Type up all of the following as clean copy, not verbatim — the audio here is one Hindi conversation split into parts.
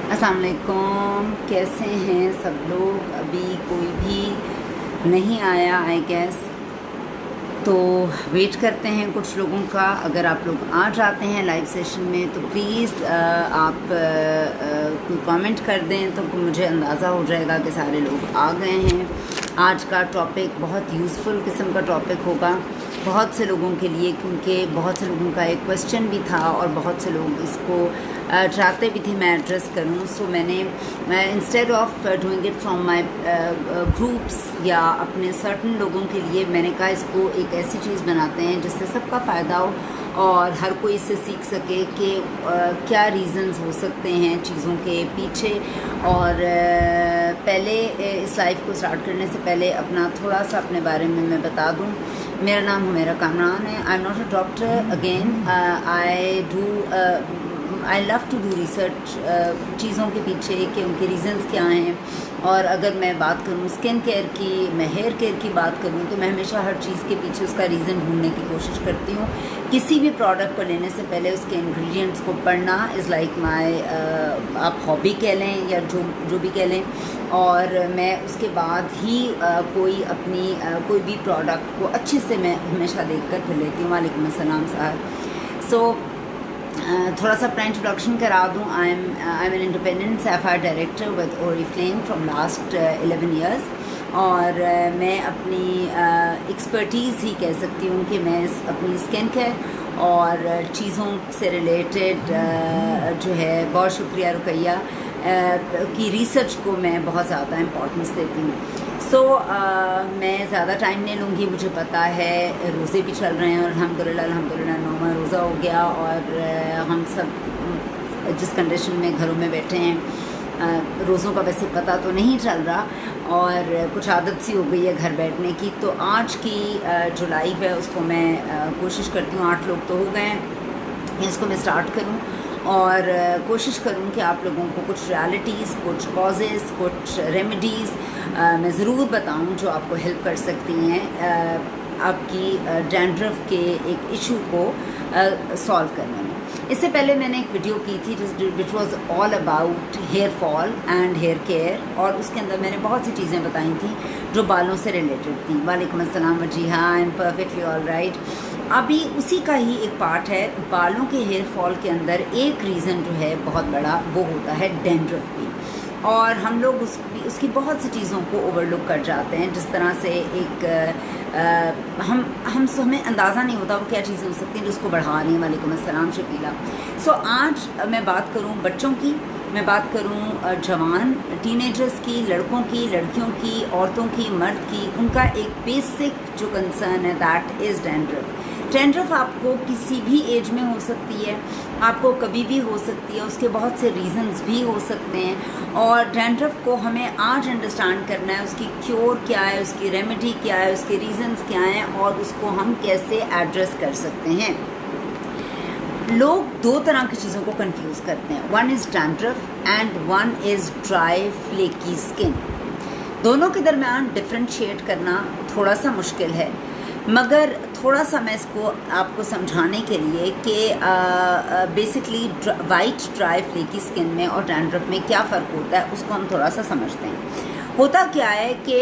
अस्सलाम वालेकुम, कैसे हैं सब लोग। अभी कोई भी नहीं आया आई गेस, तो वेट करते हैं कुछ लोगों का। अगर आप लोग आ जाते हैं लाइव सेशन में तो प्लीज़ आप कोई कमेंट कर दें तो मुझे अंदाज़ा हो जाएगा कि सारे लोग आ गए हैं। आज का टॉपिक बहुत यूज़फुल किस्म का टॉपिक होगा बहुत से लोगों के लिए, क्योंकि बहुत से लोगों का एक क्वेश्चन भी था और बहुत से लोग इसको चाहते भी थे मैं एड्रेस करूं। सो मैंने instead of doing it from my groups या अपने सर्टन लोगों के लिए, मैंने कहा इसको एक ऐसी चीज़ बनाते हैं जिससे सबका फ़ायदा हो और हर कोई इससे सीख सके कि क्या रीज़न्स हो सकते हैं चीज़ों के पीछे। और पहले इस लाइफ को स्टार्ट करने से पहले अपना थोड़ा सा अपने बारे में मैं बता दूं। मेरा नाम हुमैरा कामरान है। I am not a doctor again. I love to do research चीज़ों के पीछे कि उनके रीज़न्स क्या हैं। और अगर मैं बात करूँ स्किन केयर की, मैं हेयर केयर की बात करूँ तो मैं हमेशा हर चीज़ के पीछे उसका रीज़न ढूंढने की कोशिश करती हूँ। किसी भी प्रोडक्ट को लेने से पहले उसके इंग्रेडिएंट्स को पढ़ना इज़ लाइक माय, आप हॉबी कह लें या जो भी कह लें। और मैं उसके बाद ही कोई भी प्रोडक्ट को अच्छे से मैं हमेशा देख कर फिर लेती हूँ। वालेकुम अस्सलाम साहब। सो थोड़ा सा अपना इंट्रोडक्शन करा दूँ। I am an independent sapphire director with Oriflame from last 11 years. और मैं अपनी एक्सपर्टीज़ ही कह सकती हूँ कि मैं अपनी स्किन केयर और चीज़ों से रिलेटेड जो है, बहुत शुक्रिया रुकैया की रिसर्च को मैं बहुत ज़्यादा इम्पोर्टेंस देती हूँ। सो मैं ज़्यादा टाइम नहीं लूँगी। मुझे पता है रोज़े भी चल रहे हैं और अल्हम्दुलिल्लाह 9वां रोज़ा हो गया और हम सब जिस कंडीशन में घरों में बैठे हैं, रोज़ों का वैसे पता तो नहीं चल रहा और कुछ आदत सी हो गई है घर बैठने की। तो आज की जो लाइव है उसको मैं कोशिश करती हूँ, 8 लोग तो हो गए हैं, इसको मैं स्टार्ट करूँ और कोशिश करूँ कि आप लोगों को कुछ रियलिटीज़, कुछ कॉजेज़, कुछ रेमेडीज़ मैं ज़रूर बताऊँ जो आपको हेल्प कर सकती हैं आपकी डैंड्रफ के एक इशू को सॉल्व करने में। इससे पहले मैंने एक वीडियो की थी which was all about hair fall and hair care, और उसके अंदर मैंने बहुत सी चीज़ें बताई थी जो बालों से रिलेटेड थी। वालेकुम अस्सलाम। जी हाँ, आई एम परफेक्टली ऑल राइट। अभी उसी का ही एक पार्ट है। बालों के हेयर फॉल के अंदर एक रीज़न जो है बहुत बड़ा, वो होता है डैंड्रफ भी। और हम लोग उसकी बहुत सी चीज़ों को ओवरलुक कर जाते हैं, जिस तरह से हमें अंदाज़ा नहीं होता वो क्या चीज़ें हो सकती हैं जो उसको बढ़ा रही हैं। वालेकुम अस्सलाम शकीला। सो आज मैं बात करूं बच्चों की, मैं बात करूं जवान टीनेजर्स की, लड़कों की, लड़कियों की, औरतों की, मर्द की। उनका एक बेसिक जो कंसर्न है दैट इज़ डैंड्रफ। डैंड्रफ आपको किसी भी एज में हो सकती है, आपको कभी भी हो सकती है, उसके बहुत से रीज़न्स भी हो सकते हैं। और डैंड्रफ को हमें आज अंडरस्टैंड करना है, उसकी क्योर क्या है, उसकी रेमेडी क्या है, उसके रीज़न्स क्या हैं और उसको हम कैसे एड्रेस कर सकते हैं। लोग 2 तरह की चीज़ों को कंफ्यूज करते हैं, one is dandruff and one is dry flaky skin. दोनों के दरमियान डिफ्रेंशिएट करना थोड़ा सा मुश्किल है, मगर थोड़ा सा मैं इसको आपको समझाने के लिए कि basically white dry flaky skin में और डैंड्रफ में क्या फ़र्क होता है उसको हम थोड़ा सा समझते हैं। होता क्या है कि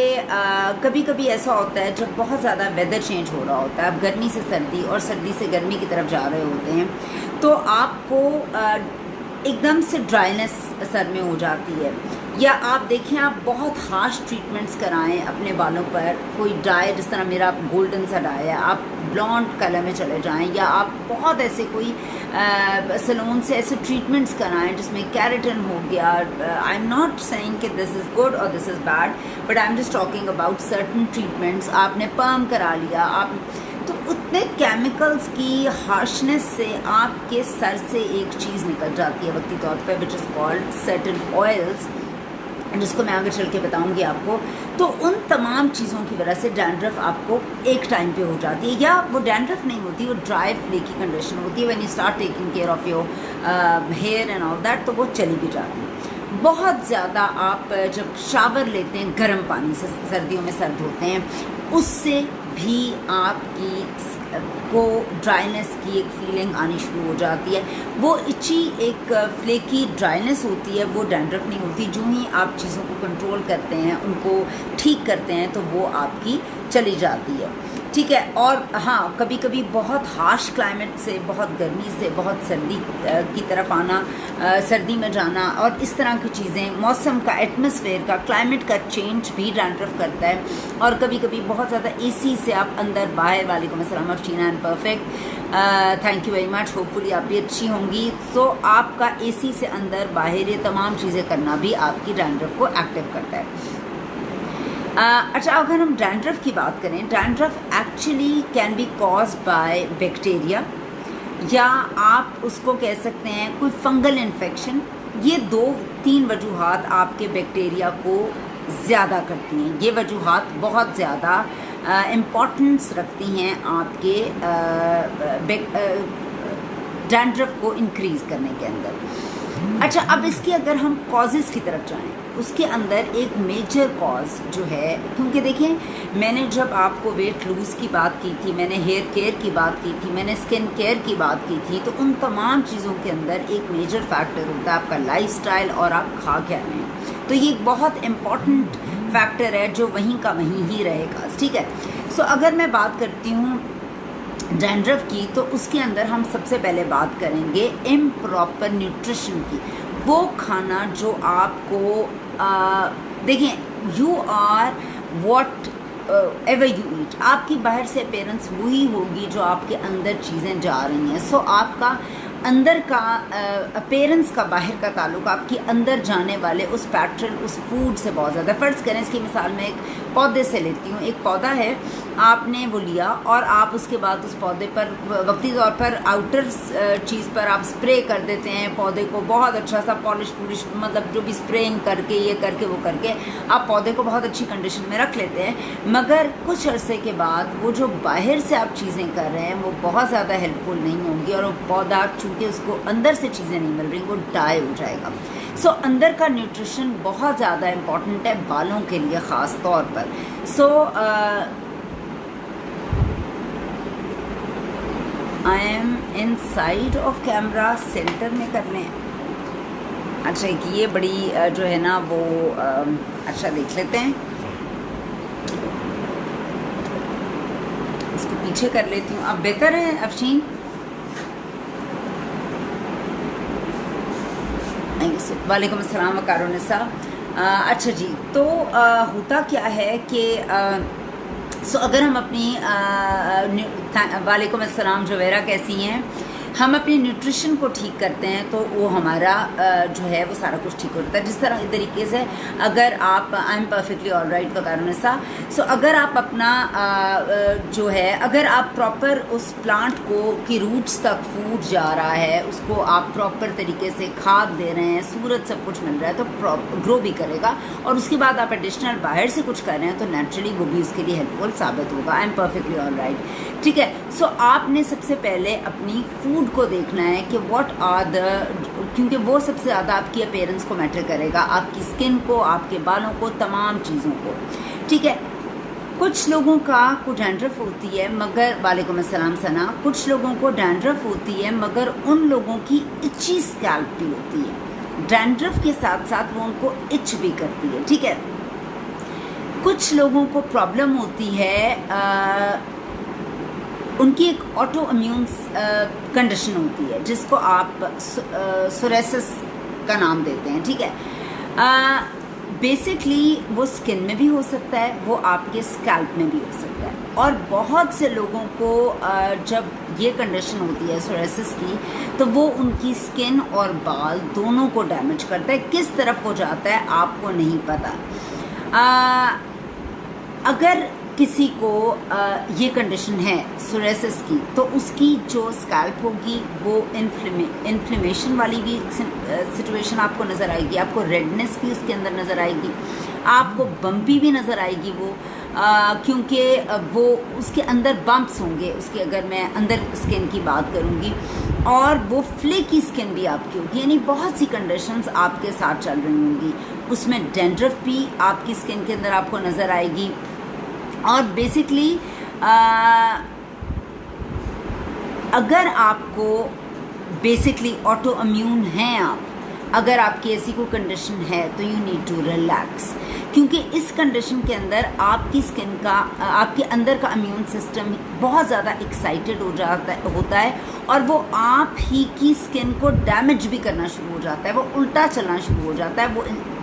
कभी कभी ऐसा होता है जब बहुत ज़्यादा वेदर चेंज हो रहा होता है, आप गर्मी से सर्दी और सर्दी से गर्मी की तरफ जा रहे होते हैं, तो आपको एकदम से ड्राइनेस सर में हो जाती है। या आप देखें, आप बहुत हार्श ट्रीटमेंट्स कराएं अपने बालों पर, कोई डाई, जिस तरह मेरा गोल्डन सा डाई है, आप ब्लॉन्ड कलर में चले जाएं, या आप बहुत ऐसे कोई सैलून से ऐसे ट्रीटमेंट्स कराएं जिसमें कैरेटिन हो गया। आई एम नॉट सेइंग कि दिस इज़ गुड और this is bad, but I am just talking about certain treatments. आपने पर्म करा लिया, आप तो उतने केमिकल्स की हार्शनेस से आपके सर से एक चीज़ निकल जाती है वक्ती तौर पे, which is called certain oils, जिसको मैं आगे चल के बताऊंगी आपको। तो उन तमाम चीज़ों की वजह से डैंड्रफ आपको एक टाइम पे हो जाती है, या वो डैंड्रफ नहीं होती, वो ड्राई फ्लेकी कंडीशन होती है। When you start taking care of your hair and all that, तो वो चली भी जाती है। बहुत ज़्यादा आप जब शावर लेते हैं गर्म पानी से, सर्दियों में सर्द होते हैं, उससे भी आपकी को ड्राइनेस की एक फीलिंग आनी शुरू हो जाती है। वो इची एक फ्लेकी ड्राइनेस होती है, वो डैंड्रफ नहीं होती। जो ही आप चीज़ों को कंट्रोल करते हैं, उनको ठीक करते हैं, तो वो आपकी चली जाती है, ठीक है। और हाँ, कभी कभी बहुत हार्श क्लाइमेट से, बहुत गर्मी से बहुत सर्दी की तरफ आना, सर्दी में जाना और इस तरह की चीज़ें, मौसम का, एटमॉस्फेयर का, क्लाइमेट का चेंज भी डैंड्रफ करता है। और कभी कभी बहुत ज़्यादा एसी से आप अंदर बाहर, वालेकुम अस्सलाम Afsheena and perfect, thank you very much, hopefully आप भी अच्छी होंगी। तो आपका एसी से अंदर बाहर ये तमाम चीज़ें करना भी आपकी डैंड्रफ को एक्टिव करता है। अच्छा, अगर हम डैंड्रफ की बात करें, dandruff actually can be caused by bacteria, या आप उसको कह सकते हैं कोई फंगल इन्फेक्शन। ये 2-3 वजूहात आपके बैक्टीरिया को ज़्यादा करती हैं। ये वजूहात बहुत ज़्यादा इम्पॉर्टेंस रखती हैं आपके डैंड्रफ को इंक्रीज़ करने के अंदर। अच्छा, अब इसके अगर हम कॉजेज़ की तरफ जाएं, उसके अंदर एक मेजर कॉज जो है, क्योंकि देखिए, मैंने जब आपको वेट लूज़ की बात की थी, मैंने हेयर केयर की बात की थी, मैंने स्किन केयर की बात की थी, तो उन तमाम चीज़ों के अंदर एक मेजर फैक्टर होता है आपका लाइफस्टाइल और आप खा क्या रहे हैं। तो ये एक बहुत इम्पॉर्टेंट फैक्टर है जो वहीं का वहीं ही रहेगा, ठीक है। सो अगर मैं बात करती हूँ डैंड्रफ की, तो उसके अंदर हम सबसे पहले बात करेंगे इम्प्रॉपर न्यूट्रिशन की। वो खाना जो आपको देखिए, you are whatever you eat, आपकी बाहर से अपेयरेंस वही होगी जो आपके अंदर चीज़ें जा रही हैं। सो आपका अंदर का अपेयरेंस का बाहर का ताल्लुक आपके अंदर जाने वाले उस पैटर्न, उस फूड से बहुत ज़्यादा। फ़र्ज़ करें, इसकी मिसाल मैं एक पौधे से लेती हूँ। एक पौधा है, आपने वो लिया और आप उसके बाद उस पौधे पर वक्ती तौर पर आउटर चीज़ पर आप स्प्रे कर देते हैं पौधे को, बहुत अच्छा सा पॉलिश मतलब जो भी स्प्रेइंग करके, ये करके, वो करके आप पौधे को बहुत अच्छी कंडीशन में रख लेते हैं। मगर कुछ अरसे के बाद वो जो बाहर से आप चीज़ें कर रहे हैं वो बहुत ज़्यादा हेल्पफुल नहीं होंगी, और वो पौधा चूँकि उसको अंदर से चीज़ें नहीं मिल रही, वो डाई हो जाएगा। सो अंदर का न्यूट्रिशन बहुत ज़्यादा इम्पॉर्टेंट है बालों के लिए ख़ास तौर पर। So I am inside of camera, centre में कर लें। अच्छा, ये बड़ी जो है ना वो अच्छा देख लेते हैं, इसको पीछे कर लेती हूँ। अब बेहतर है अफशीन? वालेकुम अस्सलाम कारोनिसा। अच्छा जी, तो होता क्या है कि सो अगर हम अपनी वालेकुम अस्सलाम जुवेरा, कैसी हैं? हम अपने न्यूट्रिशन को ठीक करते हैं तो वो हमारा जो है वो सारा कुछ ठीक होता है। जिस तरह तरीके से अगर आप, I am perfectly all right Waqarunnisa, so अगर आप अपना जो है, अगर आप प्रॉपर उस प्लांट को की रूट्स तक फूड जा रहा है, उसको आप प्रॉपर तरीके से खाद दे रहे हैं, सूरज सब कुछ मिल रहा है, तो ग्रो भी करेगा। और उसके बाद आप एडिशनल बाहर से कुछ कर रहे हैं तो नेचुरली वो भी उसके लिए हेल्पफुल साबित होगा। आई एम परफेक्टली ऑल राइट, ठीक है। सो आपने सबसे पहले अपनी फूड को देखना है कि व्हाट आर द, क्योंकि वो सबसे ज़्यादा आपकी अपीयरेंस को मैटर करेगा, आपकी स्किन को, आपके बालों को, तमाम चीज़ों को, ठीक है। कुछ लोगों को डैंड्रफ होती है, मगर वालेकुम अस्सलाम सना, कुछ लोगों को डैंड्रफ होती है मगर उन लोगों की इची स्कैल्प भी होती है। डैंड्रफ के साथ साथ वो उनको इच भी करती है, ठीक है। कुछ लोगों को प्रॉब्लम होती है, उनकी एक ऑटो इम्यून कंडीशन होती है जिसको आप सोरेसिस का नाम देते हैं, ठीक है। बेसिकली वो स्किन में भी हो सकता है, वो आपके स्कैल्प में भी हो सकता है। और बहुत से लोगों को जब ये कंडीशन होती है सोरेसिस की, तो वो उनकी स्किन और बाल दोनों को डैमेज करता है। किस तरफ हो जाता है आपको नहीं पता। अगर किसी को ये कंडीशन है सोरेसिस की, तो उसकी जो स्कैल्प होगी वो इन्फ्लेमेशन वाली भी सिचुएशन आपको नज़र आएगी, आपको रेडनेस भी उसके अंदर नज़र आएगी, आपको बम्पी भी नज़र आएगी वो, क्योंकि वो उसके अंदर बम्प्स होंगे उसके, अगर मैं अंदर स्किन की बात करूँगी, और वो फ्लेकी स्किन भी आपकी होगी। यानी बहुत सी कंडीशंस आपके साथ चल रही होंगी, उसमें डैंड्रफ भी आपकी स्किन के अंदर आपको नज़र आएगी। और बेसिकली अगर आपको बेसिकली ऑटो इम्यून हैं आप, अगर आपकी ऐसी कोई कंडीशन है तो यू नीड टू रिलैक्स, क्योंकि इस कंडीशन के अंदर आपकी स्किन का, आपके अंदर का इम्यून सिस्टम बहुत ज़्यादा एक्साइटेड होता है और वो आप ही की स्किन को डैमेज भी करना शुरू हो जाता है, वो उल्टा चलना शुरू हो जाता है,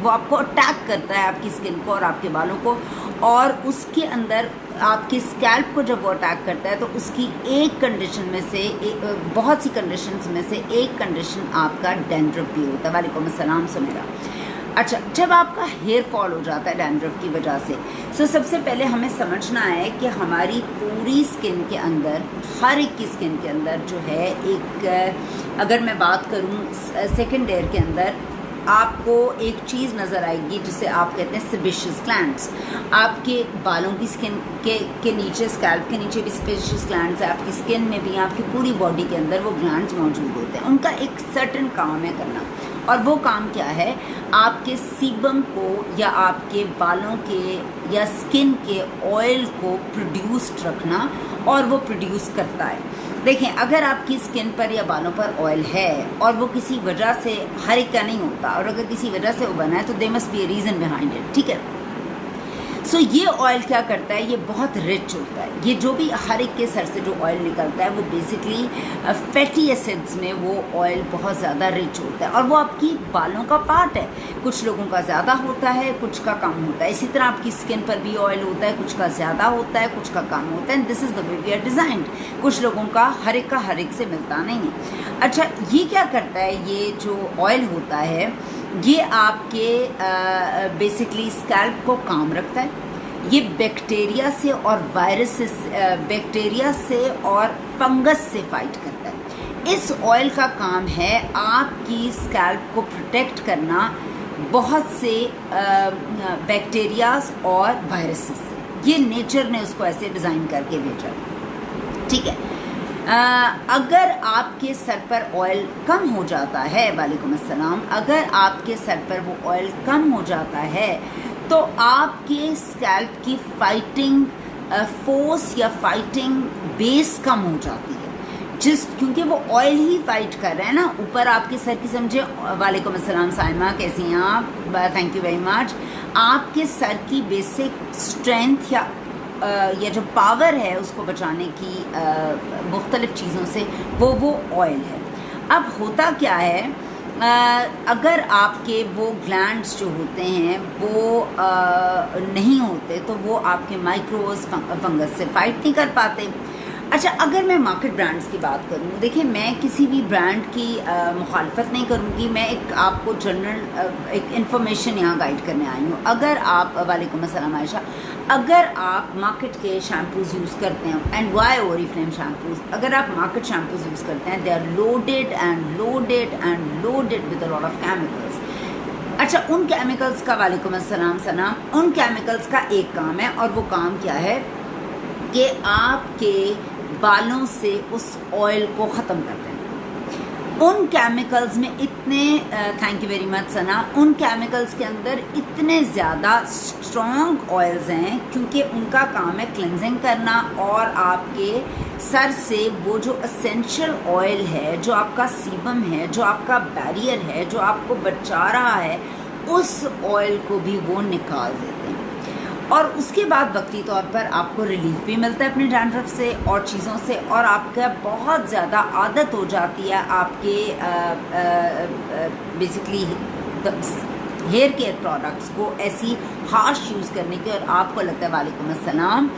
वो आपको अटैक करता है, आपकी स्किन को और आपके बालों को। और उसके अंदर आपके स्कैल्प को जब वो अटैक करता है तो उसकी एक कंडीशन में से, बहुत सी कंडीशंस में से एक कंडीशन आपका डैंड्रफ भी होता है। वालेकुम अस्सलाम सुमेरा। अच्छा, जब आपका हेयर फॉल हो जाता है डैंड्रफ की वजह से, तो सबसे पहले हमें समझना है कि हमारी पूरी स्किन के अंदर, हर एक की स्किन के अंदर जो है एक, अगर मैं बात करूँ सेकेंड लेयर के अंदर, आपको एक चीज़ नज़र आएगी जिसे आप कहते हैं सेबेशियस ग्लैंड्स। आपके बालों की स्किन के नीचे, स्कैल्प के नीचे भी सेबेशियस ग्लैंड्स है, आपकी स्किन में भी, आपकी पूरी बॉडी के अंदर वो ग्लैंड्स मौजूद होते हैं। उनका एक सर्टन काम है करना, और वो काम क्या है? आपके सीबम को या आपके बालों के या स्किन के ऑयल को प्रोड्यूस्ड रखना, और वो प्रोड्यूस करता है। देखें, अगर आपकी स्किन पर या बालों पर ऑयल है और वो किसी वजह से, हर एक का नहीं होता, और अगर किसी वजह से वो बना है तो they must be a reason behind it, ठीक है। सो ये ऑयल क्या करता है? ये बहुत रिच होता है। ये जो भी हर एक के सर से जो ऑयल निकलता है वो बेसिकली फैटी एसिड्स में वो ऑयल बहुत ज़्यादा रिच होता है, और वो आपकी बालों का पार्ट है। कुछ लोगों का ज़्यादा होता है, कुछ का कम होता है। इसी तरह आपकी स्किन पर भी ऑयल होता है, कुछ का ज़्यादा होता है, कुछ का कम होता है। This is the way we are designed. कुछ लोगों का हर एक से मिलता नहीं है। अच्छा, ये क्या करता है? ये जो ऑयल होता है ये आपके बेसिकली स्कैल्प को काम रखता है। ये बैक्टीरिया से और वायरस से, बैक्टीरिया से और फंगस से फाइट करता है। इस ऑयल का काम है आपकी स्कैल्प को प्रोटेक्ट करना बहुत से बैक्टीरियाज और वायरसेस से। ये नेचर ने उसको ऐसे डिज़ाइन करके भेजा, ठीक है। अगर आपके सर पर ऑयल कम हो जाता है, वालेकुम अस्सलाम, अगर आपके सर पर वो ऑयल कम हो जाता है तो आपके स्कैल्प की फाइटिंग फोर्स या फाइटिंग बेस कम हो जाती है, क्योंकि वो ऑयल ही फाइट कर रहा है ना ऊपर आपके सर की, समझे। वालेकुम अस्सलाम साइमा, कैसी हैं आप? Thank you very much. आपके सर की बेसिक स्ट्रेंथ या जो पावर है उसको बचाने की मुख्तलिफ चीज़ों से वो ऑयल है। अब होता क्या है, अगर आपके वो ग्लैंड्स जो होते हैं वो नहीं होते तो वो आपके माइक्रोस फंगस से फाइट नहीं कर पाते। अच्छा, अगर मैं मार्केट ब्रांड्स की बात करूँ, देखिए मैं किसी भी ब्रांड की मुखालफत नहीं करूँगी, मैं एक आपको जनरल एक इन्फॉर्मेशन यहाँ गाइड करने आई हूँ। अगर आप, वालेकुम अस्सलाम आयशा, अगर आप मार्केट के शैम्पूज़ यूज़ करते हैं, एंड वाई ओरिफ्लेम शैम्पूज़, अगर आप मार्केट शैम्पूज़ यूज़ करते हैं, they are loaded and loaded and loaded with a lot of chemicals. अच्छा, उन केमिकल्स का, वालेकुम अस्सलाम सना, उन केमिकल्स का एक काम है, और वो काम क्या है कि आपके बालों से उस ऑयल को ख़त्म कर दें। उन केमिकल्स में इतने, थैंक यू वेरी मच सना, उन केमिकल्स के अंदर इतने ज़्यादा स्ट्रॉन्ग ऑयल्स हैं क्योंकि उनका काम है क्लेंजिंग करना, और आपके सर से वो जो एसेंशियल ऑयल है, जो आपका सीबम है, जो आपका बैरियर है, जो आपको बचा रहा है, उस ऑयल को भी वो निकाल देते हैं। और उसके बाद वक्ती तौर पर आपको रिलीफ भी मिलता है अपने डैंड्रफ से और चीज़ों से, और आपका बहुत ज़्यादा आदत हो जाती है आपके बेसिकली हेयर केयर प्रोडक्ट्स को ऐसी हार्श यूज़ करने की, और आपको लगता है, वालेकुम अस्सलाम,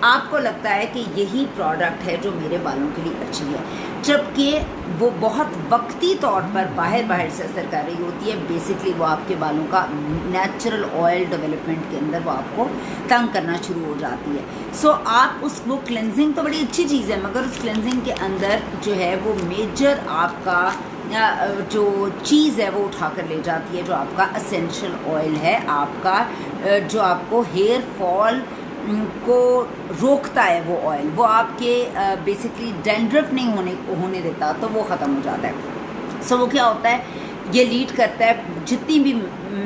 आपको लगता है कि यही प्रोडक्ट है जो मेरे बालों के लिए अच्छी है, जबकि वो बहुत वक्ती तौर पर बाहर से असर कर रही होती है। बेसिकली वो आपके बालों का नेचुरल ऑयल डेवलपमेंट के अंदर वो आपको तंग करना शुरू हो जाती है। सो आप वो क्लेंजिंग तो बड़ी अच्छी चीज़ है, मगर उस क्लेंजिंग के अंदर जो है वो मेजर आपका जो चीज़ है वो उठा कर ले जाती है, जो आपका एसेंशियल ऑयल है, आपका जो आपको हेयर फॉल को रोकता है वो ऑयल, वो आपके बेसिकली डैंड्रफ नहीं होने देता, तो वो ख़त्म हो जाता है। सो वो क्या होता है, ये लीड करता है, जितनी भी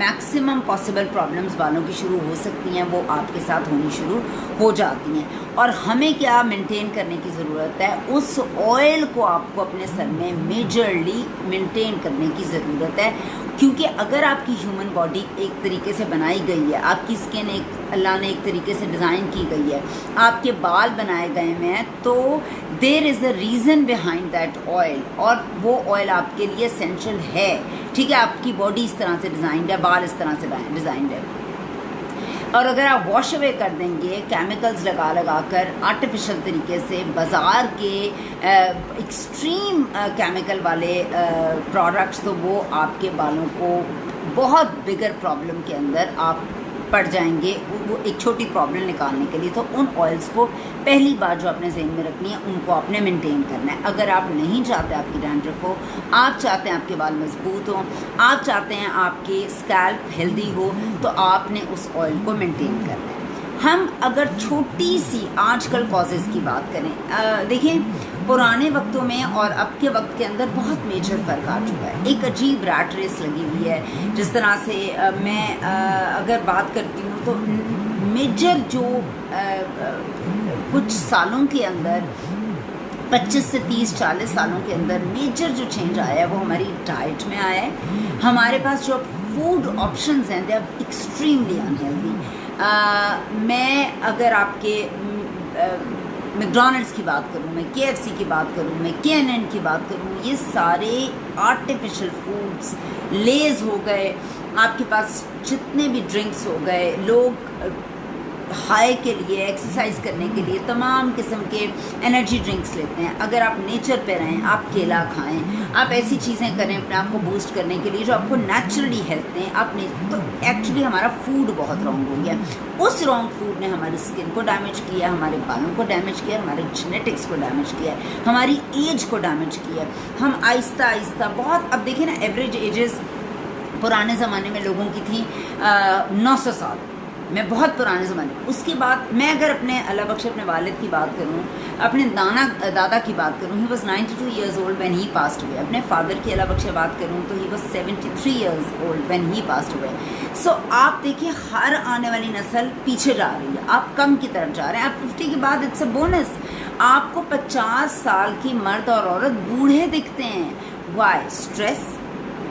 मैक्सिमम पॉसिबल प्रॉब्लम्स बालों की शुरू हो सकती हैं वो आपके साथ होनी शुरू हो जाती हैं। और हमें क्या मेंटेन करने की ज़रूरत है, उस ऑयल को आपको अपने सर में मेजरली मेंटेन करने की ज़रूरत है, क्योंकि अगर आपकी ह्यूमन बॉडी एक तरीके से बनाई गई है, आपकी स्किन एक अल्लाह ने एक तरीके से डिज़ाइन की गई है, आपके बाल बनाए गए हुए हैं, तो there is a reason behind that oil, और वो ऑयल आपके लिए एसेंशियल है। ठीक है, आपकी बॉडी इस तरह से डिज़ाइंड है, बाल इस तरह से डिज़ाइंड है, और अगर आप वॉश अवे कर देंगे केमिकल्स लगा लगा कर आर्टिफिशियल तरीके से, बाज़ार के एक्सट्रीम केमिकल वाले प्रोडक्ट्स, तो वो आपके बालों को बहुत बिगर प्रॉब्लम के अंदर आप पड़ जाएंगे। वो एक छोटी प्रॉब्लम निकालने के लिए तो उन ऑयल्स को पहली बार जो आपने ज़हन में रखनी है, उनको आपने मेंटेन करना है। अगर आप नहीं चाहते आपकी डैंड्रफ हो, आप चाहते हैं आपके बाल मजबूत हों, आप चाहते हैं आपकी स्कैल्प हेल्दी हो, तो आपने उस ऑयल को मेंटेन करना है। हम अगर छोटी सी आजकल कॉजेज़ की बात करें, देखिए पुराने वक्तों में और अब के वक्त के अंदर बहुत मेजर फ़र्क आ चुका है। एक अजीब रैट रेस लगी हुई है। जिस तरह से मैं अगर बात करती हूँ तो मेजर जो कुछ सालों के अंदर 25 से 30-40 सालों के अंदर मेजर जो चेंज आया है वो हमारी डाइट में आया है। हमारे पास जो फूड ऑप्शंस हैं दे आर एक्सट्रीमली अनहेल्दी। मैं अगर आपके मैकडॉनल्ड्स की बात करूँ, मैं KFC की बात करूँ, मैं KNN की बात करूँ, ये सारे आर्टिफिशियल फूड्स, लेज हो गए, आपके पास जितने भी ड्रिंक्स हो गए, लोग हाई के लिए, एक्सरसाइज करने के लिए तमाम किस्म के एनर्जी ड्रिंक्स लेते हैं। अगर आप नेचर पे रहें, आप केला खाएं, आप ऐसी चीज़ें करें अपने आप को बूस्ट करने के लिए जो आपको नेचुरली हेल्थ दें, आपने तो एक्चुअली हमारा फूड बहुत रॉन्ग हो गया। उस रॉन्ग फूड ने हमारी स्किन को डैमेज किया, हमारे बालों को डैमेज किया, हमारे जेनेटिक्स को डैमेज किया, हमारी एज को डैमेज किया। हम आहिस्ता आहिस्ता बहुत, अब देखिए ना, एवरेज एजेस पुराने ज़माने में लोगों की थी 900 साल, मैं बहुत पुराने ज़माने। उसके बाद मैं अगर अपने अल्लाह बख्शे अपने वालिद की बात करूं, अपने दादा की बात करूं, he was 92 years old when he passed away. अपने फादर की अल्लाह बख्शे बात करूं तो he was 73 years old when he passed away. So आप देखिए हर आने वाली नस्ल पीछे जा रही है, आप कम की तरफ जा रहे हैं। आप 50 के बाद इट्स अ बोनस, आपको 50 साल की मर्द और औरत बूढ़े दिखते हैं। Why? Stress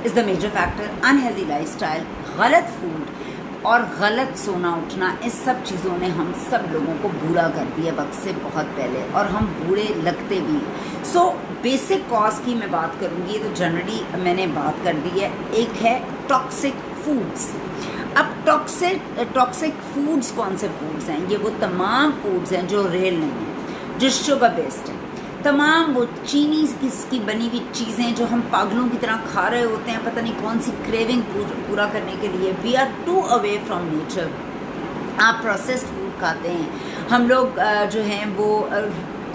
is the major factor, unhealthy lifestyle, गलत फूड और गलत सोना उठना, इस सब चीज़ों ने हम सब लोगों को बूढ़ा कर दिया वक्त से बहुत पहले, और हम बूढ़े लगते भी। सो बेसिक कॉज की मैं बात करूँगी तो जनरली मैंने बात कर दी है। एक है टॉक्सिक फूड्स। अब टॉक्सिक फूड्स कौन से फूड्स हैं? ये वो तमाम फूड्स हैं जो रियल नहीं हैं, जो शुगर बेस्ड हैं, तमाम वो चीनी की बनी हुई चीज़ें जो हम पागलों की तरह खा रहे होते हैं, पता नहीं कौन सी क्रेविंग पूरा करने के लिए। We are too away from nature. आप प्रोसेस्ड फूड खाते हैं, हम लोग जो हैं वो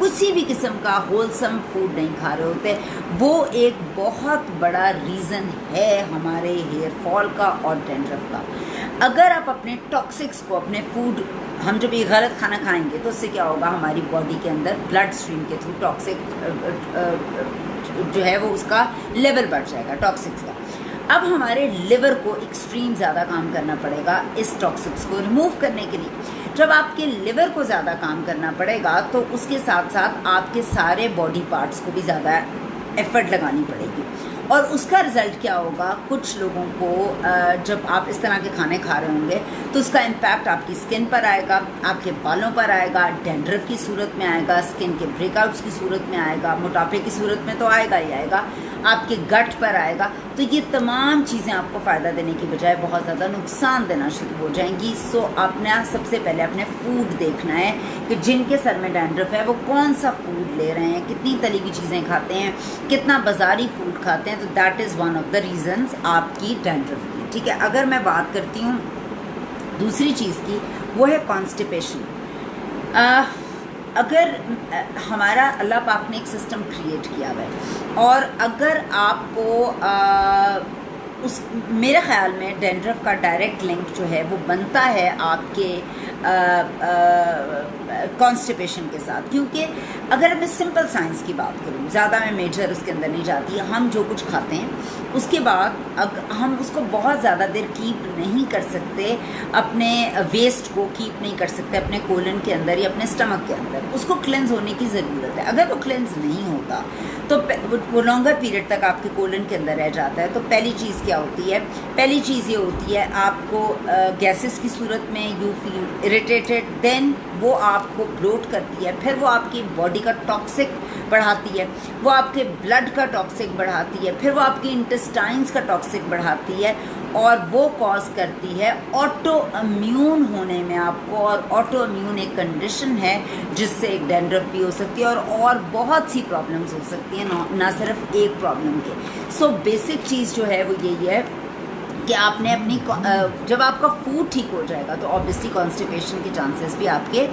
किसी भी किस्म का होलसम फूड नहीं खा रहे होते। वो एक बहुत बड़ा रीज़न है हमारे हेयर फॉल का और डैंड्रफ का। अगर आप अपने टॉक्सिक्स को, अपने फूड, हम जब ये गलत खाना खाएंगे तो उससे क्या होगा, हमारी बॉडी के अंदर ब्लड स्ट्रीम के थ्रू टॉक्सिक जो है वो उसका लेवल बढ़ जाएगा टॉक्सिक्स का। अब हमारे लिवर को एक्सट्रीम ज़्यादा काम करना पड़ेगा इस टॉक्सिक्स को रिमूव करने के लिए। जब आपके लिवर को ज़्यादा काम करना पड़ेगा तो उसके साथ साथ आपके सारे बॉडी पार्ट्स को भी ज़्यादा एफर्ट लगानी पड़ेगी, और उसका रिज़ल्ट क्या होगा, कुछ लोगों को जब आप इस तरह के खाने खा रहे होंगे तो उसका इम्पैक्ट आपकी स्किन पर आएगा, आपके बालों पर आएगा, डैंड्रफ की सूरत में आएगा, स्किन के ब्रेकआउट्स की सूरत में आएगा, मोटापे की सूरत में तो आएगा ही आएगा, आपके गट पर आएगा। तो ये तमाम चीज़ें आपको फ़ायदा देने की बजाय बहुत ज़्यादा नुकसान देना शुरू हो जाएंगी। सो आपने सबसे पहले अपने फूड देखना है कि जिनके सर में डैंड्रफ है वो कौन सा फूड ले रहे हैं, कितनी तली की चीज़ें खाते हैं, कितना बाज़ारी फूड खाते हैं। तो that is one of the reasons आपकी डैंड्रफ की। ठीक है, अगर मैं बात करती हूँ दूसरी चीज़ की, वो है कॉन्स्टिपेशन। अगर हमारा अल्लाह पाक ने एक सिस्टम क्रिएट किया हुआ है, और अगर आपको मेरे ख़्याल में डैंड्रफ का डायरेक्ट लिंक जो है वो बनता है आपके कॉन्स्टिपेशन के साथ। क्योंकि अगर मैं सिंपल साइंस की बात करूँ, ज़्यादा मैं मेजर उसके अंदर नहीं जाती, हम जो कुछ खाते हैं उसके बाद हम उसको बहुत ज़्यादा देर कीप नहीं कर सकते, अपने वेस्ट को कीप नहीं कर सकते अपने कोलन के अंदर या अपने स्टमक के अंदर, उसको क्लेंस होने की ज़रूरत है। अगर वो क्लेंस नहीं होता तो वो लॉन्गर पीरियड तक आपके कोलन के अंदर रह जाता है। तो पहली चीज़ क्या होती है? पहली चीज़ ये होती है आपको गैसेस की सूरत में यू फील इरिटेटेड, देन वो आपको ब्लोट करती है, फिर वो आपकी बॉडी का टॉक्सिक बढ़ाती है, वो आपके ब्लड का टॉक्सिक बढ़ाती है, फिर वो आपके इंटेस्टाइन्स का टॉक्सिक बढ़ाती है, और वो कॉज करती है ऑटो इम्यून होने में आपको। और ऑटो इम्यून एक कंडीशन है जिससे एक डैंड्रफ भी हो सकती है और बहुत सी प्रॉब्लम्स हो सकती हैं, ना सिर्फ एक प्रॉब्लम के। सो बेसिक चीज़ जो है वो यही है कि आपने अपनी जब आपका फूड ठीक हो जाएगा तो ऑब्वियसली कॉन्स्टिपेशन के चांसेस भी आपके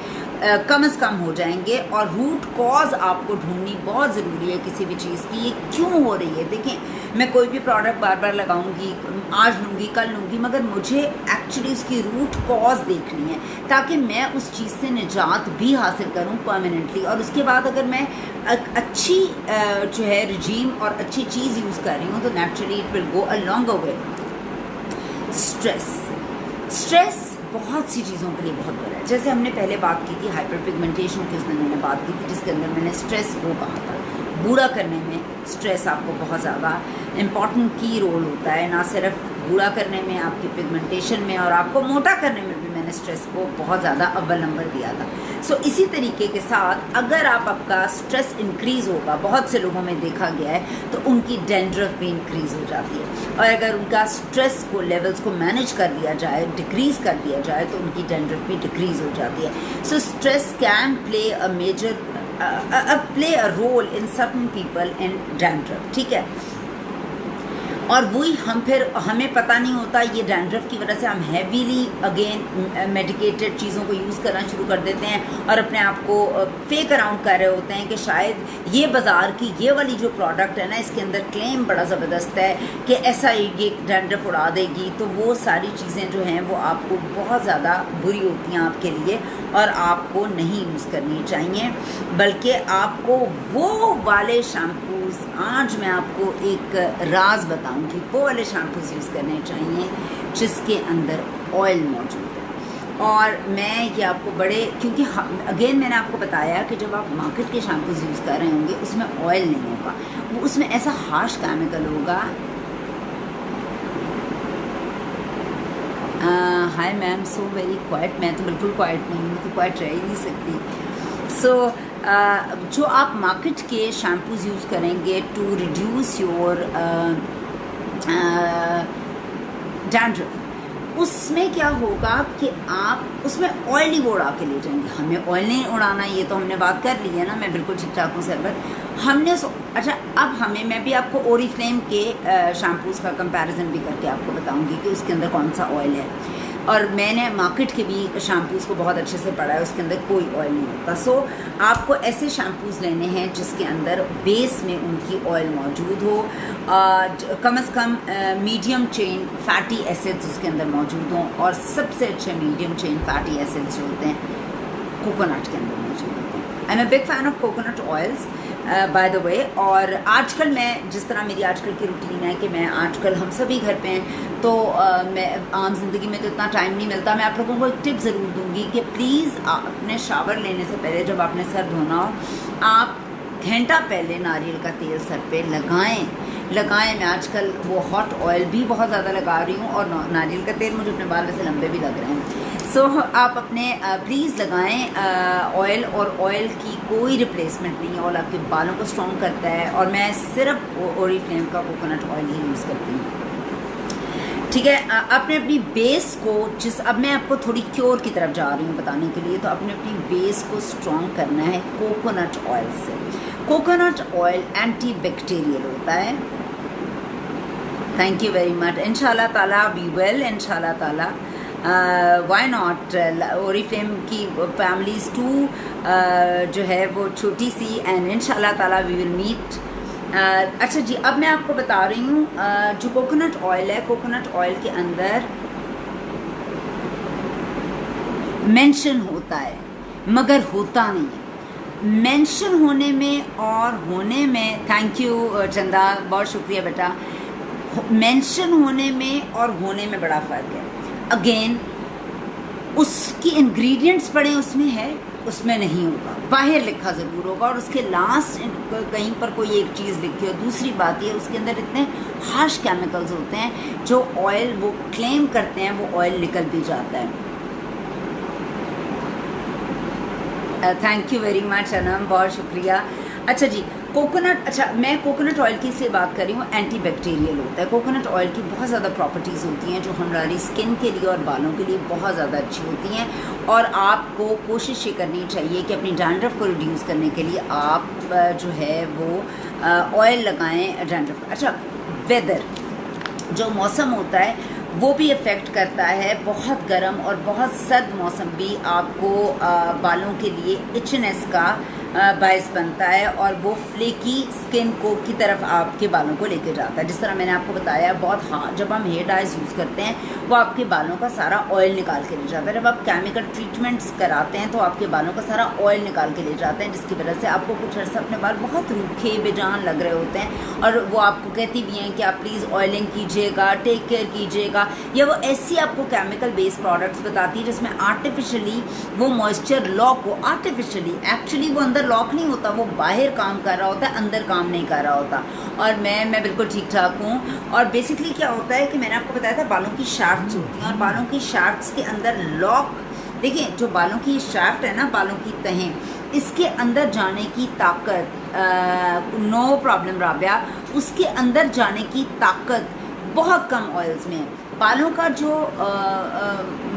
कम से कम हो जाएंगे। और रूट कॉज आपको ढूंढनी बहुत ज़रूरी है किसी भी चीज़ की, ये क्यों हो रही है। देखें, मैं कोई भी प्रोडक्ट बार बार लगाऊंगी, आज लूँगी कल लूँगी, मगर मुझे एक्चुअली उसकी रूट कॉज देखनी है ताकि मैं उस चीज़ से निजात भी हासिल करूँ परमानेंटली। और उसके बाद अगर मैं अच्छी जो है रिजीम और अच्छी चीज़ यूज़ कर रही हूँ तो naturally it will go a longer way. Stress बहुत सी चीज़ों के लिए बहुत बड़ा है। जैसे हमने पहले बात की थी हाइपर पिगमेंटेशन की, उसमें मैंने बात की थी जिसके अंदर मैंने स्ट्रेस को कहा था। बूढ़ा करने में स्ट्रेस आपको बहुत ज़्यादा इम्पॉर्टेंट की रोल होता है, ना सिर्फ बूढ़ा करने में, आपकी पिगमेंटेशन में, और आपको मोटा करने में भी मैंने स्ट्रेस को बहुत ज़्यादा अव्वल नंबर दिया था। सो इसी तरीके के साथ अगर आपका स्ट्रेस इंक्रीज़ होगा, बहुत से लोगों में देखा गया है, तो उनकी डैंड्रफ भी इंक्रीज़ हो जाती है। और अगर उनका स्ट्रेस को लेवल्स को मैनेज कर दिया जाए, डिक्रीज़ कर दिया जाए, तो उनकी डैंड्रफ भी डिक्रीज़ हो जाती है। So stress can play a major play a role in certain people in dandruff, ठीक है। और वही हमें पता नहीं होता, ये डैंड्रफ की वजह से हम हैवीली अगेन मेडिकेटेड चीज़ों को यूज़ करना शुरू कर देते हैं और अपने आप को फेक अराउंड कर रहे होते हैं कि शायद ये बाज़ार की ये वाली जो प्रोडक्ट है ना, इसके अंदर क्लेम बड़ा ज़बरदस्त है कि ऐसा ये डैंड्रफ उड़ा देगी। तो वो सारी चीज़ें जो हैं वो आपको बहुत ज़्यादा बुरी होती हैं आपके लिए, और आपको नहीं यूज़ करनी चाहिए, बल्कि आपको वो वाले शैम्पूज़, आज मैं आपको एक राज बताऊंगी, वो वाले शैम्पूज़ यूज़ करने चाहिए जिसके अंदर ऑयल मौजूद है। और मैं ये आपको क्योंकि अगेन मैंने आपको बताया कि जब आप मार्केट के शैम्पूज़ यूज़ कर रहे होंगे उसमें ऑयल नहीं होगा, वो उसमें ऐसा हार्श केमिकल होगा। Hi ma'am, so very quite. मैं तो बिल्कुल क्वाइट नहीं हूँ, तो क्वाइट रह ही नहीं सकती। सो जो आप मार्केट के शैम्पूज़ यूज़ करेंगे टू रिड्यूस योर डैंड्रफ, उसमें क्या होगा कि आप उसमें ऑयल ही वो उड़ा के ले जाएंगे। हमें ऑयल नहीं उड़ाना, ये तो हमने बात कर ली है ना, मैं बिल्कुल ठीक ठाक हूँ सरवर। अच्छा, अब मैं भी आपको ओरिफ्लेम के शैम्पूज़ का कंपैरिजन भी करके आपको बताऊंगी कि उसके अंदर कौन सा ऑयल है। और मैंने मार्केट के भी शैम्पूज़ को बहुत अच्छे से पढ़ा है, उसके अंदर कोई ऑयल नहीं होता। सो आपको ऐसे शैम्पूज़ लेने हैं जिसके अंदर बेस में उनकी ऑयल मौजूद हो, कम से कम मीडियम चेन फैटी एसिड्स उसके अंदर मौजूद हों, और सबसे अच्छे मीडियम चेन फैटी एसिड्स जो होते हैं कोकोनट के अंदर मौजूद होते हैं। आई am a big fan of coconut oils by the way. और आजकल मैं, जिस तरह मेरी आजकल की रूटीन है कि मैं आजकल हम सभी घर पे हैं, तो मैं आम जिंदगी में तो इतना टाइम नहीं मिलता। मैं आप लोगों को एक टिप ज़रूर दूंगी कि प्लीज़ अपने शावर लेने से पहले, जब आपने सर धोना हो, आप घंटा पहले नारियल का तेल सर पे लगाएं। मैं आजकल वो हॉट ऑयल भी बहुत ज़्यादा लगा रही हूँ, और नारियल का तेल मुझे अपने बाल वैसे लंबे भी लग रहे हैं। सो आप अपने प्लीज़ लगाएं ऑयल, और ऑयल की कोई रिप्लेसमेंट नहीं है। ऑयल आपके बालों को स्ट्रॉन्ग करता है, और मैं सिर्फ ओरिफ्लेम का कोकोनट ऑयल ही यूज़ करती हूँ, ठीक है। अपनी बेस को, अब मैं आपको थोड़ी क्योर की तरफ जा रही हूँ बताने के लिए, तो अपनी बेस को स्ट्रॉन्ग करना है कोकोनट ऑयल से। कोकोनट ऑयल एंटी बैक्टीरियल होता है। Thank you very much. इंशाल्लाह ताला वी विल, इंशाल्लाह ताला वाई नॉट। ओरिफ्लेम की फैमिलीज़ टू जो है वो छोटी सी, एंड इंशाल्लाह ताला वी विल मीट। अच्छा जी, अब मैं आपको बता रही हूँ जो कोकोनट ऑयल है, कोकोनट ऑयल के अंदर मेंशन होता है मगर होता नहीं है। मेंशन होने में और होने में, थैंक यू चंदा, बहुत शुक्रिया बेटा। मेंशन होने में और होने में बड़ा फ़र्क है। अगेन उसकी इंग्रेडिएंट्स पड़े उसमें है, उसमें नहीं होगा, बाहर लिखा ज़रूर होगा और उसके लास्ट कहीं पर कोई एक चीज़ लिखी हो। दूसरी बात ये, उसके अंदर इतने हार्श केमिकल्स होते हैं जो ऑयल वो क्लेम करते हैं वो ऑयल निकल भी जाता है। Thank you very much Anam, बहुत शुक्रिया। अच्छा जी, कोकोनट, अच्छा मैं कोकोनट ऑयल की इसलिए बात कर रही हूँ, एंटी बैक्टीरियल होता है। कोकोनट ऑयल की बहुत ज़्यादा प्रॉपर्टीज़ होती हैं जो हमारी स्किन के लिए और बालों के लिए बहुत ज़्यादा अच्छी होती हैं। और आपको कोशिश ये करनी चाहिए कि अपनी डैंड्रफ को रिड्यूस करने के लिए आप जो है वो ऑयल लगाएं डैंड्रफ। अच्छा, वेदर, जो मौसम होता है वो भी इफ़ेक्ट करता है। बहुत गर्म और बहुत सर्द मौसम भी आपको बालों के लिए इचनेस का बायस बनता है और वो फ्लेकी स्किन को की तरफ आपके बालों को लेके जाता है। जिस तरह मैंने आपको बताया, बहुत जब हम हेयर डाइज यूज़ करते हैं वो आपके बालों का सारा ऑयल निकाल के ले जाता है। जब आप केमिकल ट्रीटमेंट्स कराते हैं तो आपके बालों का सारा ऑयल निकाल के ले जाते हैं, जिसकी वजह से आपको कुछ अर्सा अपने बाल बहुत रूखे बेजान लग रहे होते हैं। और वो आपको कहती भी हैं कि आप प्लीज़ ऑयलिंग कीजिएगा, टेक केयर कीजिएगा, या वो ऐसी आपको केमिकल बेस्ड प्रोडक्ट्स बताती है जिसमें आर्टिफिशियली वो मॉइस्चर लॉक हो। आर्टिफिशियली, एक्चुअली वो अंदर लॉक नहीं होता, वो बाहर काम कर रहा होता है, अंदर काम नहीं कर रहा होता। और मैं बिल्कुल ठीक ठाक हूँ। और बेसिकली क्या होता है कि मैंने आपको बताया था बालों की शाफ्ट्स होती हैं और बालों की शाफ्ट्स के अंदर लॉक, देखिए जो बालों की शाफ्ट है ना, बालों की तहें, इसके अंदर जाने की ताकत, नो प्रॉब्लम राबिया, उसके अंदर जाने की ताकत बहुत कम ऑयल्स में है। बालों का जो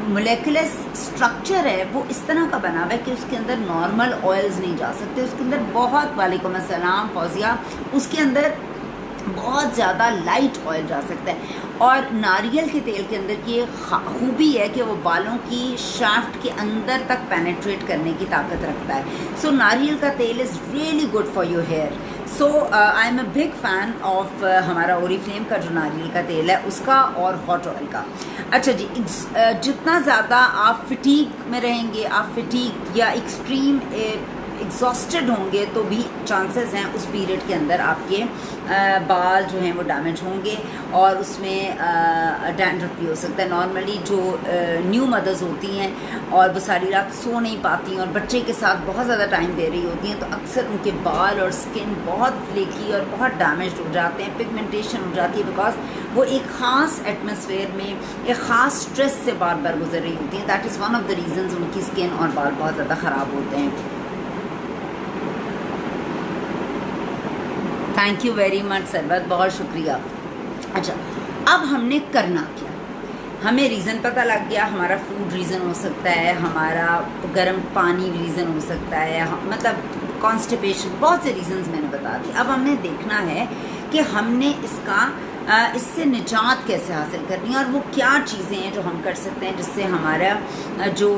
मोलेकुलर स्ट्रक्चर है वो इस तरह का बना हुआ है कि उसके अंदर नॉर्मल ऑयल्स नहीं जा सकते। उसके अंदर बहुत, वालेकुम अस्सलाम फौजिया, उसके अंदर बहुत ज़्यादा लाइट ऑयल जा सकता है। और नारियल के तेल के अंदर की ये खूबी है कि वो बालों की शाफ्ट के अंदर तक पेनेट्रेट करने की ताकत रखता है। सो नारियल का तेल is really good for your hair. So I am a big fan of हमारा ओरिफ्लेम का जो नारियल का तेल है उसका और हॉट ऑयल का। अच्छा जी, जितना ज़्यादा आप फिटीक में रहेंगे, आप फिटीक या एक्सट्रीम एग्जॉस्टेड होंगे तो भी चांसेस हैं उस पीरियड के अंदर आपके बाल जो हैं वो डैमेज होंगे और उसमें डैंड्रफ भी हो सकता है। नॉर्मली जो न्यू मदर्स होती हैं और वो सारी रात सो नहीं पाती हैं और बच्चे के साथ बहुत ज़्यादा टाइम दे रही होती हैं, तो अक्सर उनके बाल और स्किन बहुत फ्लेकी और बहुत डैमेज हो जाते हैं, पिगमेंटेशन हो जाती है, बिकॉज वो एक ख़ास एटमॉस्फेयर में एक ख़ास स्ट्रेस से बार बार गुजर रही होती हैं। That is one of the reasons उनकी स्किन और बाल बहुत ज़्यादा ख़राब होते हैं। थैंक यू वेरी मच सरबत, बहुत शुक्रिया। अच्छा, अब हमने करना क्या? हमें रीज़न पता लग गया, हमारा फूड रीज़न हो सकता है, हमारा गर्म पानी रीज़न हो सकता है, मतलब कॉन्स्टिपेशन, बहुत से रीज़न्स मैंने बता दिए। अब हमने देखना है कि हमने इससे निजात कैसे हासिल करनी है और वो क्या चीज़ें हैं जो हम कर सकते हैं जिससे हमारा जो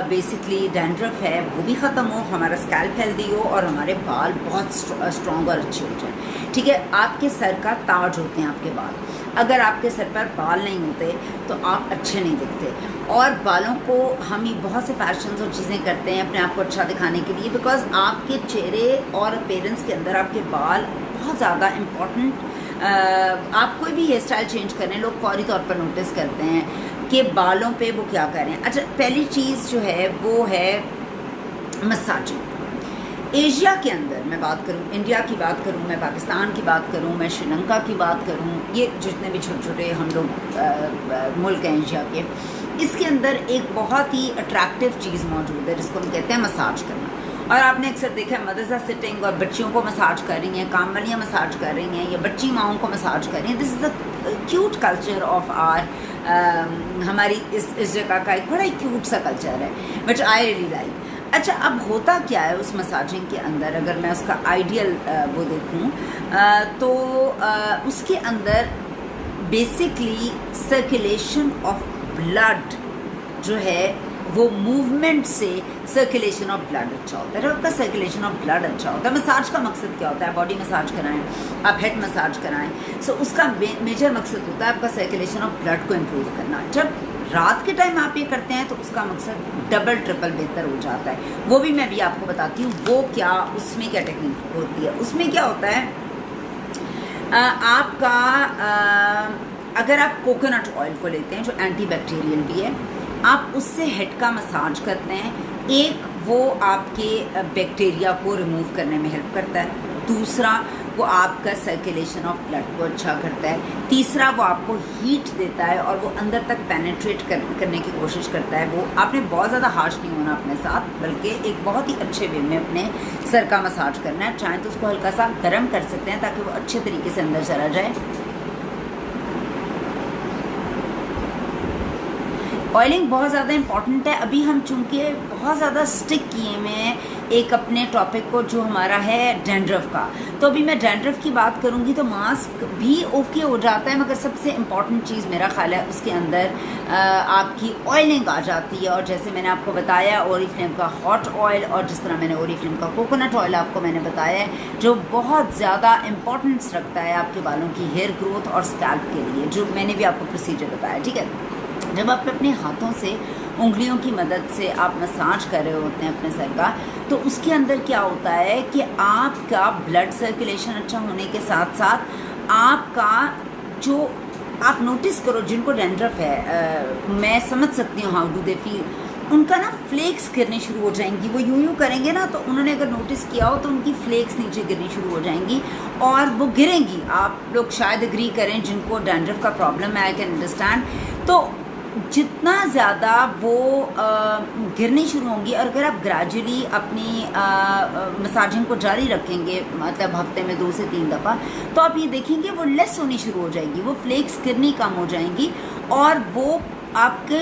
बेसिकली डैंड्रफ है वो भी ख़त्म हो, हमारा स्कैल्प हेल्दी हो और हमारे बाल बहुत स्ट्रॉन्ग और अच्छे हो जाए। ठीक है, आपके सर का ताज होते हैं आपके बाल। अगर आपके सर पर बाल नहीं होते तो आप अच्छे नहीं दिखते। और बालों को हम ही बहुत से फैशंस और चीज़ें करते हैं अपने आप को अच्छा दिखाने के लिए, बिकॉज आपके चेहरे और अपीयरेंस के अंदर आपके बाल बहुत ज़्यादा इम्पॉर्टेंट। आप कोई भी हेयर स्टाइल चेंज करें, लोग फौरी तौर पर नोटिस करते हैं कि बालों पे वो क्या करें। अच्छा, पहली चीज़ जो है वो है मसाजिंग। एशिया के अंदर मैं बात करूं, इंडिया की बात करूं, मैं पाकिस्तान की बात करूं, मैं श्रीलंका की बात करूं, ये जितने भी छोटे छोटे हम लोग मुल्क हैं एशिया के, इसके अंदर एक बहुत ही अट्रैक्टिव चीज़ मौजूद है जिसको हम कहते हैं मसाज करना। और आपने अक्सर देखा है मदर्स आर सिटिंग और बच्चियों को मसाज कर रही हैं, काम वालियाँ मसाज कर रही हैं या बच्ची माओं को मसाज कर रही हैं। This is a cute culture of our, हमारी इस जगह का एक बड़ा ही क्यूट सा कल्चर है विच आई रियली लाइक। अच्छा, अब होता क्या है उस मसाजिंग के अंदर, अगर मैं उसका आइडियल वो देखूं तो उसके अंदर बेसिकली सर्कुलेशन ऑफ ब्लड जो है वो मूवमेंट से सर्कुलेशन ऑफ ब्लड अच्छा होता है। जब आपका सर्कुलेशन ऑफ ब्लड अच्छा होता है, मसाज का मकसद क्या होता है? बॉडी मसाज कराएं, आप हेड मसाज कराएं, सो उसका मेजर मकसद होता है आपका सर्कुलेशन ऑफ ब्लड को इम्प्रूव करना। जब रात के टाइम आप ये करते हैं तो उसका मकसद डबल ट्रिपल बेहतर हो जाता है। वो भी मैं भी आपको बताती हूँ वो क्या, उसमें क्या टेक्निक होती है। उसमें क्या होता है, आपका अगर आप कोकोनट ऑयल को लेते हैं जो एंटी बैक्टीरियल भी है, आप उससे हेड का मसाज करते हैं। एक वो आपके बैक्टीरिया को रिमूव करने में हेल्प करता है, दूसरा वो आपका सर्कुलेशन ऑफ ब्लड को अच्छा करता है, तीसरा वो आपको हीट देता है और वो अंदर तक पेनिट्रेट करने की कोशिश करता है। वो आपने बहुत ज़्यादा हार्श नहीं होना अपने साथ, बल्कि एक बहुत ही अच्छे वे में अपने सर का मसाज करना है। चाहें तो उसको हल्का सा गर्म कर सकते हैं ताकि वो अच्छे तरीके से अंदर चला जाए। ऑयलिंग बहुत ज़्यादा इंपॉर्टेंट है। अभी हम चूँकि बहुत ज़्यादा स्टिक किए हुए हैं एक अपने टॉपिक को जो हमारा है डैंड्रफ का, तो अभी मैं डैंड्रफ की बात करूँगी तो मास्क भी ओके हो जाता है, मगर सबसे इम्पॉर्टेंट चीज़ मेरा ख्याल है उसके अंदर आपकी ऑयलिंग आ जाती है। और जैसे मैंने आपको बताया ओरिफ्लेम का हॉट ऑयल, और जिस तरह मैंने ओरिफ्लेम का कोकोनट ऑयल आपको मैंने बताया है, जो बहुत ज़्यादा इंपॉर्टेंस रखता है आपके बालों की हेयर ग्रोथ और स्कैल्प के लिए, जो मैंने भी आपको प्रोसीजर बताया। ठीक है, जब आप अपने हाथों से उंगलियों की मदद से आप मसाज कर रहे होते हैं अपने सर का, तो उसके अंदर क्या होता है कि आपका ब्लड सर्कुलेशन अच्छा होने के साथ साथ आपका जो आप नोटिस करो जिनको डैंड्रफ है, मैं समझ सकती हूँ हाउ डू दे फील, उनका ना फ्लेक्स गिरनी शुरू हो जाएंगी। वो यूं करेंगे ना, तो उन्होंने अगर नोटिस किया हो तो उनकी फ्लेक्स नीचे गिरनी शुरू हो जाएंगी और वो गिरेंगी। आप लोग शायद एग्री करें जिनको डैंड्रफ का प्रॉब्लम है, आई कैन अंडरस्टैंड। तो जितना ज़्यादा वो गिरनी शुरू होंगी, और अगर आप ग्रेजुअली अपनी मसाजिंग को जारी रखेंगे, मतलब हफ्ते में 2 से 3 दफ़ा, तो आप ये देखेंगे वो लेस होनी शुरू हो जाएगी, वो फ्लेक्स गिरनी कम हो जाएंगी और वो आपके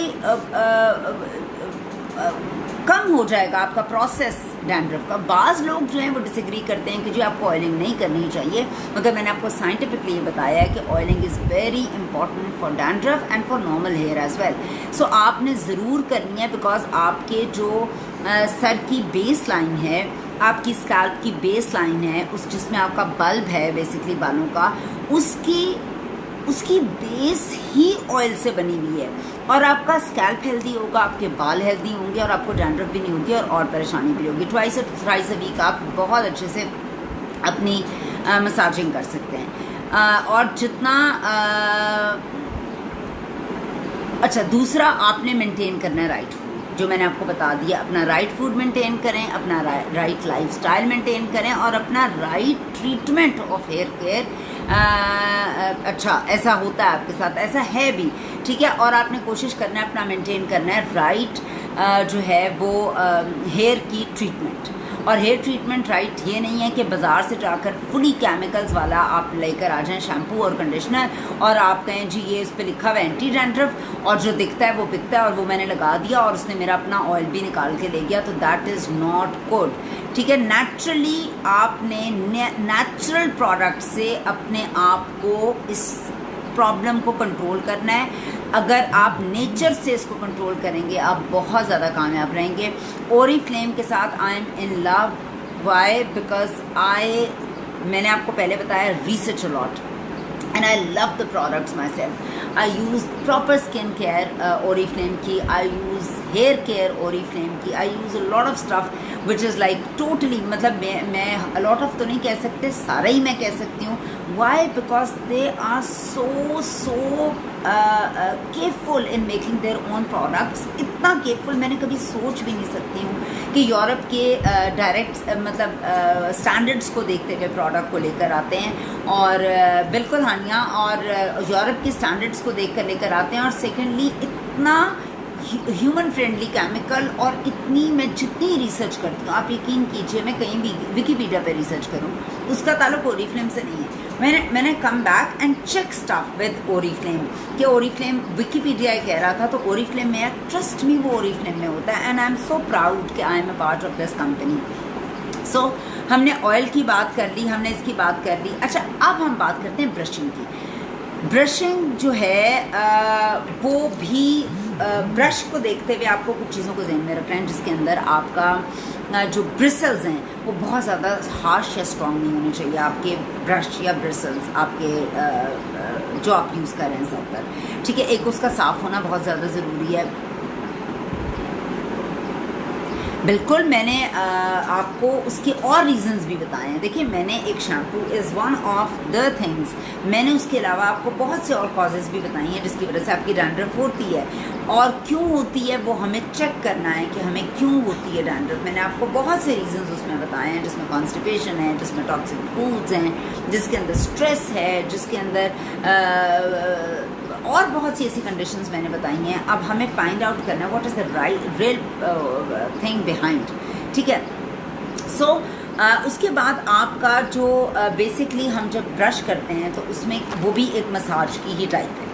कम हो जाएगा आपका प्रोसेस डैंड्रफ का। बाज़ लोग जो हैं वो डिसएग्री करते हैं कि जी आपको ऑयलिंग नहीं करनी चाहिए, मगर मैंने आपको साइंटिफिकली ये बताया है कि oiling is very important for dandruff and for normal hair as well. So आपने ज़रूर करनी है, बिकॉज आपके जो सर की बेस लाइन है, आपकी स्कैल्प की बेस लाइन है, उस जिसमें आपका बल्ब है बेसिकली बालों का, उसकी बेस ही ऑयल से बनी हुई है। और आपका स्कैल्प हेल्दी होगा, आपके बाल हेल्दी होंगे और आपको डैंड्रफ भी नहीं होगी और परेशानी भी होगी। ट्वाइस अ वीक आप बहुत अच्छे से अपनी मसाजिंग कर सकते हैं। और जितना अच्छा, दूसरा आपने मेंटेन करना है राइट फूड, जो मैंने आपको बता दिया। अपना राइट फूड मेंटेन करें, अपना राइट लाइफस्टाइल मेंटेन करें और अपना right treatment of hair care. अच्छा, ऐसा होता है आपके साथ, ऐसा है भी, ठीक है। और आपने कोशिश करना है अपना मेंटेन करना है राइट जो है वो हेयर की ट्रीटमेंट। और हेयर ट्रीटमेंट राइट ये नहीं है कि बाज़ार से जाकर फुली केमिकल्स वाला आप लेकर आ जाएं शैम्पू और कंडीशनर और आप कहें जी ये इस पर लिखा हुआ है एंटी डैंड्रफ और जो दिखता है वो बिकता है और वो मैंने लगा दिया और उसने मेरा अपना ऑयल भी निकाल के ले गया, तो दैट इज़ नॉट गुड। ठीक है, नेचुरली आपने नेचुरल प्रोडक्ट से अपने आप को इस प्रॉब्लम को कंट्रोल करना है। अगर आप नेचर से इसको कंट्रोल करेंगे आप बहुत ज़्यादा कामयाब रहेंगे। ओरिफ्लेम के साथ I am in love. Why? Because मैंने आपको पहले बताया research a lot and I love the products myself. I use proper skin care Oriflame की, I use hair care Oriflame की, I use a lot of stuff which is like totally, मतलब मैं a lot of तो नहीं कह सकते, सारा ही मैं कह सकती हूँ। Why? Because they are so careful in making their own products. इतना careful मैंने कभी सोच भी नहीं सकती हूँ कि यूरोप के डायरेक्ट मतलब स्टैंडर्ड्स को देखते हुए प्रोडक्ट को लेकर आते हैं और बिल्कुल हानिया और यूरोप के स्टैंडर्ड्स को देख कर लेकर आते हैं। और सेकेंडली इतना ह्यूमन फ्रेंडली केमिकल, और इतनी मैं जितनी रिसर्च करती हूँ आप यकीन कीजिए, मैं कहीं भी विकीपीडिया पे रिसर्च करूँ उसका ताल्लुक ओरिफ्लेम से नहीं है। मैंने come back and check stuff with Oriflame कि ओरिफ्लेम विकीपीडिया कह रहा था तो ओरिफ्लेम में है, ट्रस्ट मी वो ओरिफ्लेम में होता है। And I am so proud कि I am a part of this company. So हमने ऑयल की बात कर ली, हमने इसकी बात कर ली। अच्छा, अब हम बात करते हैं ब्रशिंग की। ब्रशिंग जो है वो भी ब्रश को देखते हुए आपको कुछ चीज़ों को ध्यान में रखना है जिसके अंदर आपका जो ब्रिसल्स हैं वो बहुत ज़्यादा हार्श या स्ट्रॉन्ग नहीं होने चाहिए आपके ब्रश या ब्रिसल्स आपके जो आप यूज़ कर रहे हैं सर पर, ठीक है। एक उसका साफ़ होना बहुत ज़्यादा ज़रूरी है। बिल्कुल, मैंने आपको उसके और रीजंस भी बताए हैं। देखिए, मैंने एक shampoo is one of the things, मैंने उसके अलावा आपको बहुत से और कॉजेज़ भी बताई हैं जिसकी वजह से आपकी डैंड्रफ होती है, और क्यों होती है वो हमें चेक करना है कि हमें क्यों होती है डैंड्रफ। मैंने आपको बहुत से रीजंस उसमें बताए हैं, जिसमें कॉन्स्टिपेशन है, जिसमें टॉक्सिक फूड्स हैं, जिसके अंदर स्ट्रेस है, जिसके अंदर और बहुत सी ऐसी कंडीशंस मैंने बताई हैं। अब हमें फाइंड आउट करना है what is the real thing behind, ठीक है। सो उसके बाद आपका जो बेसिकली हम जब ब्रश करते हैं तो उसमें वो भी एक मसाज की ही टाइप है,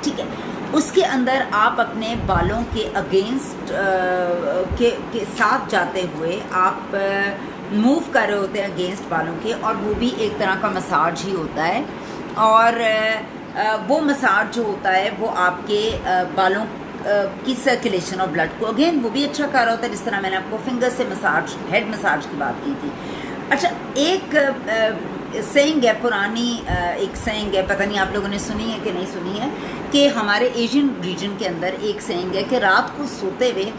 ठीक है। उसके अंदर आप अपने बालों के अगेंस्ट के साथ जाते हुए आप मूव कर रहे होते हैं अगेंस्ट बालों के, और वो भी एक तरह का मसाज ही होता है। और वो मसाज जो होता है वो आपके बालों की सर्कुलेशन और ब्लड को अगेन वो भी अच्छा कर रहा होता है, जिस तरह मैंने आपको फिंगर से मसाज, हेड मसाज की बात की थी। अच्छा, एक सेइंग है पुरानी, एक सेइंग है, पता नहीं आप लोगों ने सुनी है कि नहीं सुनी है, कि हमारे एशियन रीजन के अंदर एक सेइंग है कि रात को सोते हुए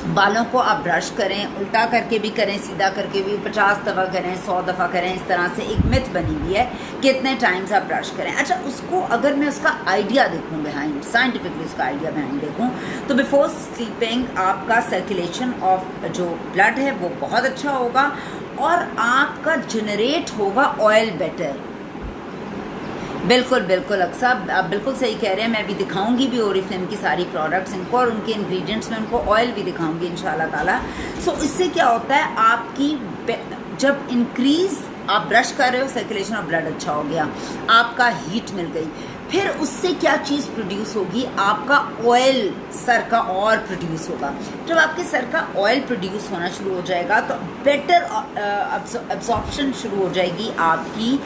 बालों को आप ब्रश करें, उल्टा करके भी करें, सीधा करके भी, 50 दफ़ा करें, 100 दफ़ा करें, इस तरह से एक मिथ बनी हुई है कि इतने टाइम्स आप ब्रश करें। अच्छा, उसको अगर मैं उसका आइडिया देखूं बिहाइंड, साइंटिफिकली उसका आइडिया बिहाइंड देखूं, तो बिफोर स्लीपिंग आपका सर्कुलेशन ऑफ जो ब्लड है वो बहुत अच्छा होगा, और आपका जनरेट होगा ऑयल बेटर। बिल्कुल बिल्कुल अक्सा, आप बिल्कुल सही कह रहे हैं। मैं भी दिखाऊंगी भी ओरिफ्लेम की सारी प्रोडक्ट्स इनको, और उनके इंग्रेडिएंट्स में उनको ऑयल भी दिखाऊंगी इंशाल्लाह ताला। सो इससे क्या होता है, आपकी जब इंक्रीज आप ब्रश कर रहे हो, सर्कुलेशन ऑफ ब्लड अच्छा हो गया, आपका हीट मिल गई, फिर उससे क्या चीज़ प्रोड्यूस होगी, आपका ऑयल सर का और प्रोड्यूस होगा। जब आपके सर का ऑयल प्रोड्यूस होना शुरू हो जाएगा तो बेटर एब्जॉर्प्शन शुरू हो जाएगी आपकी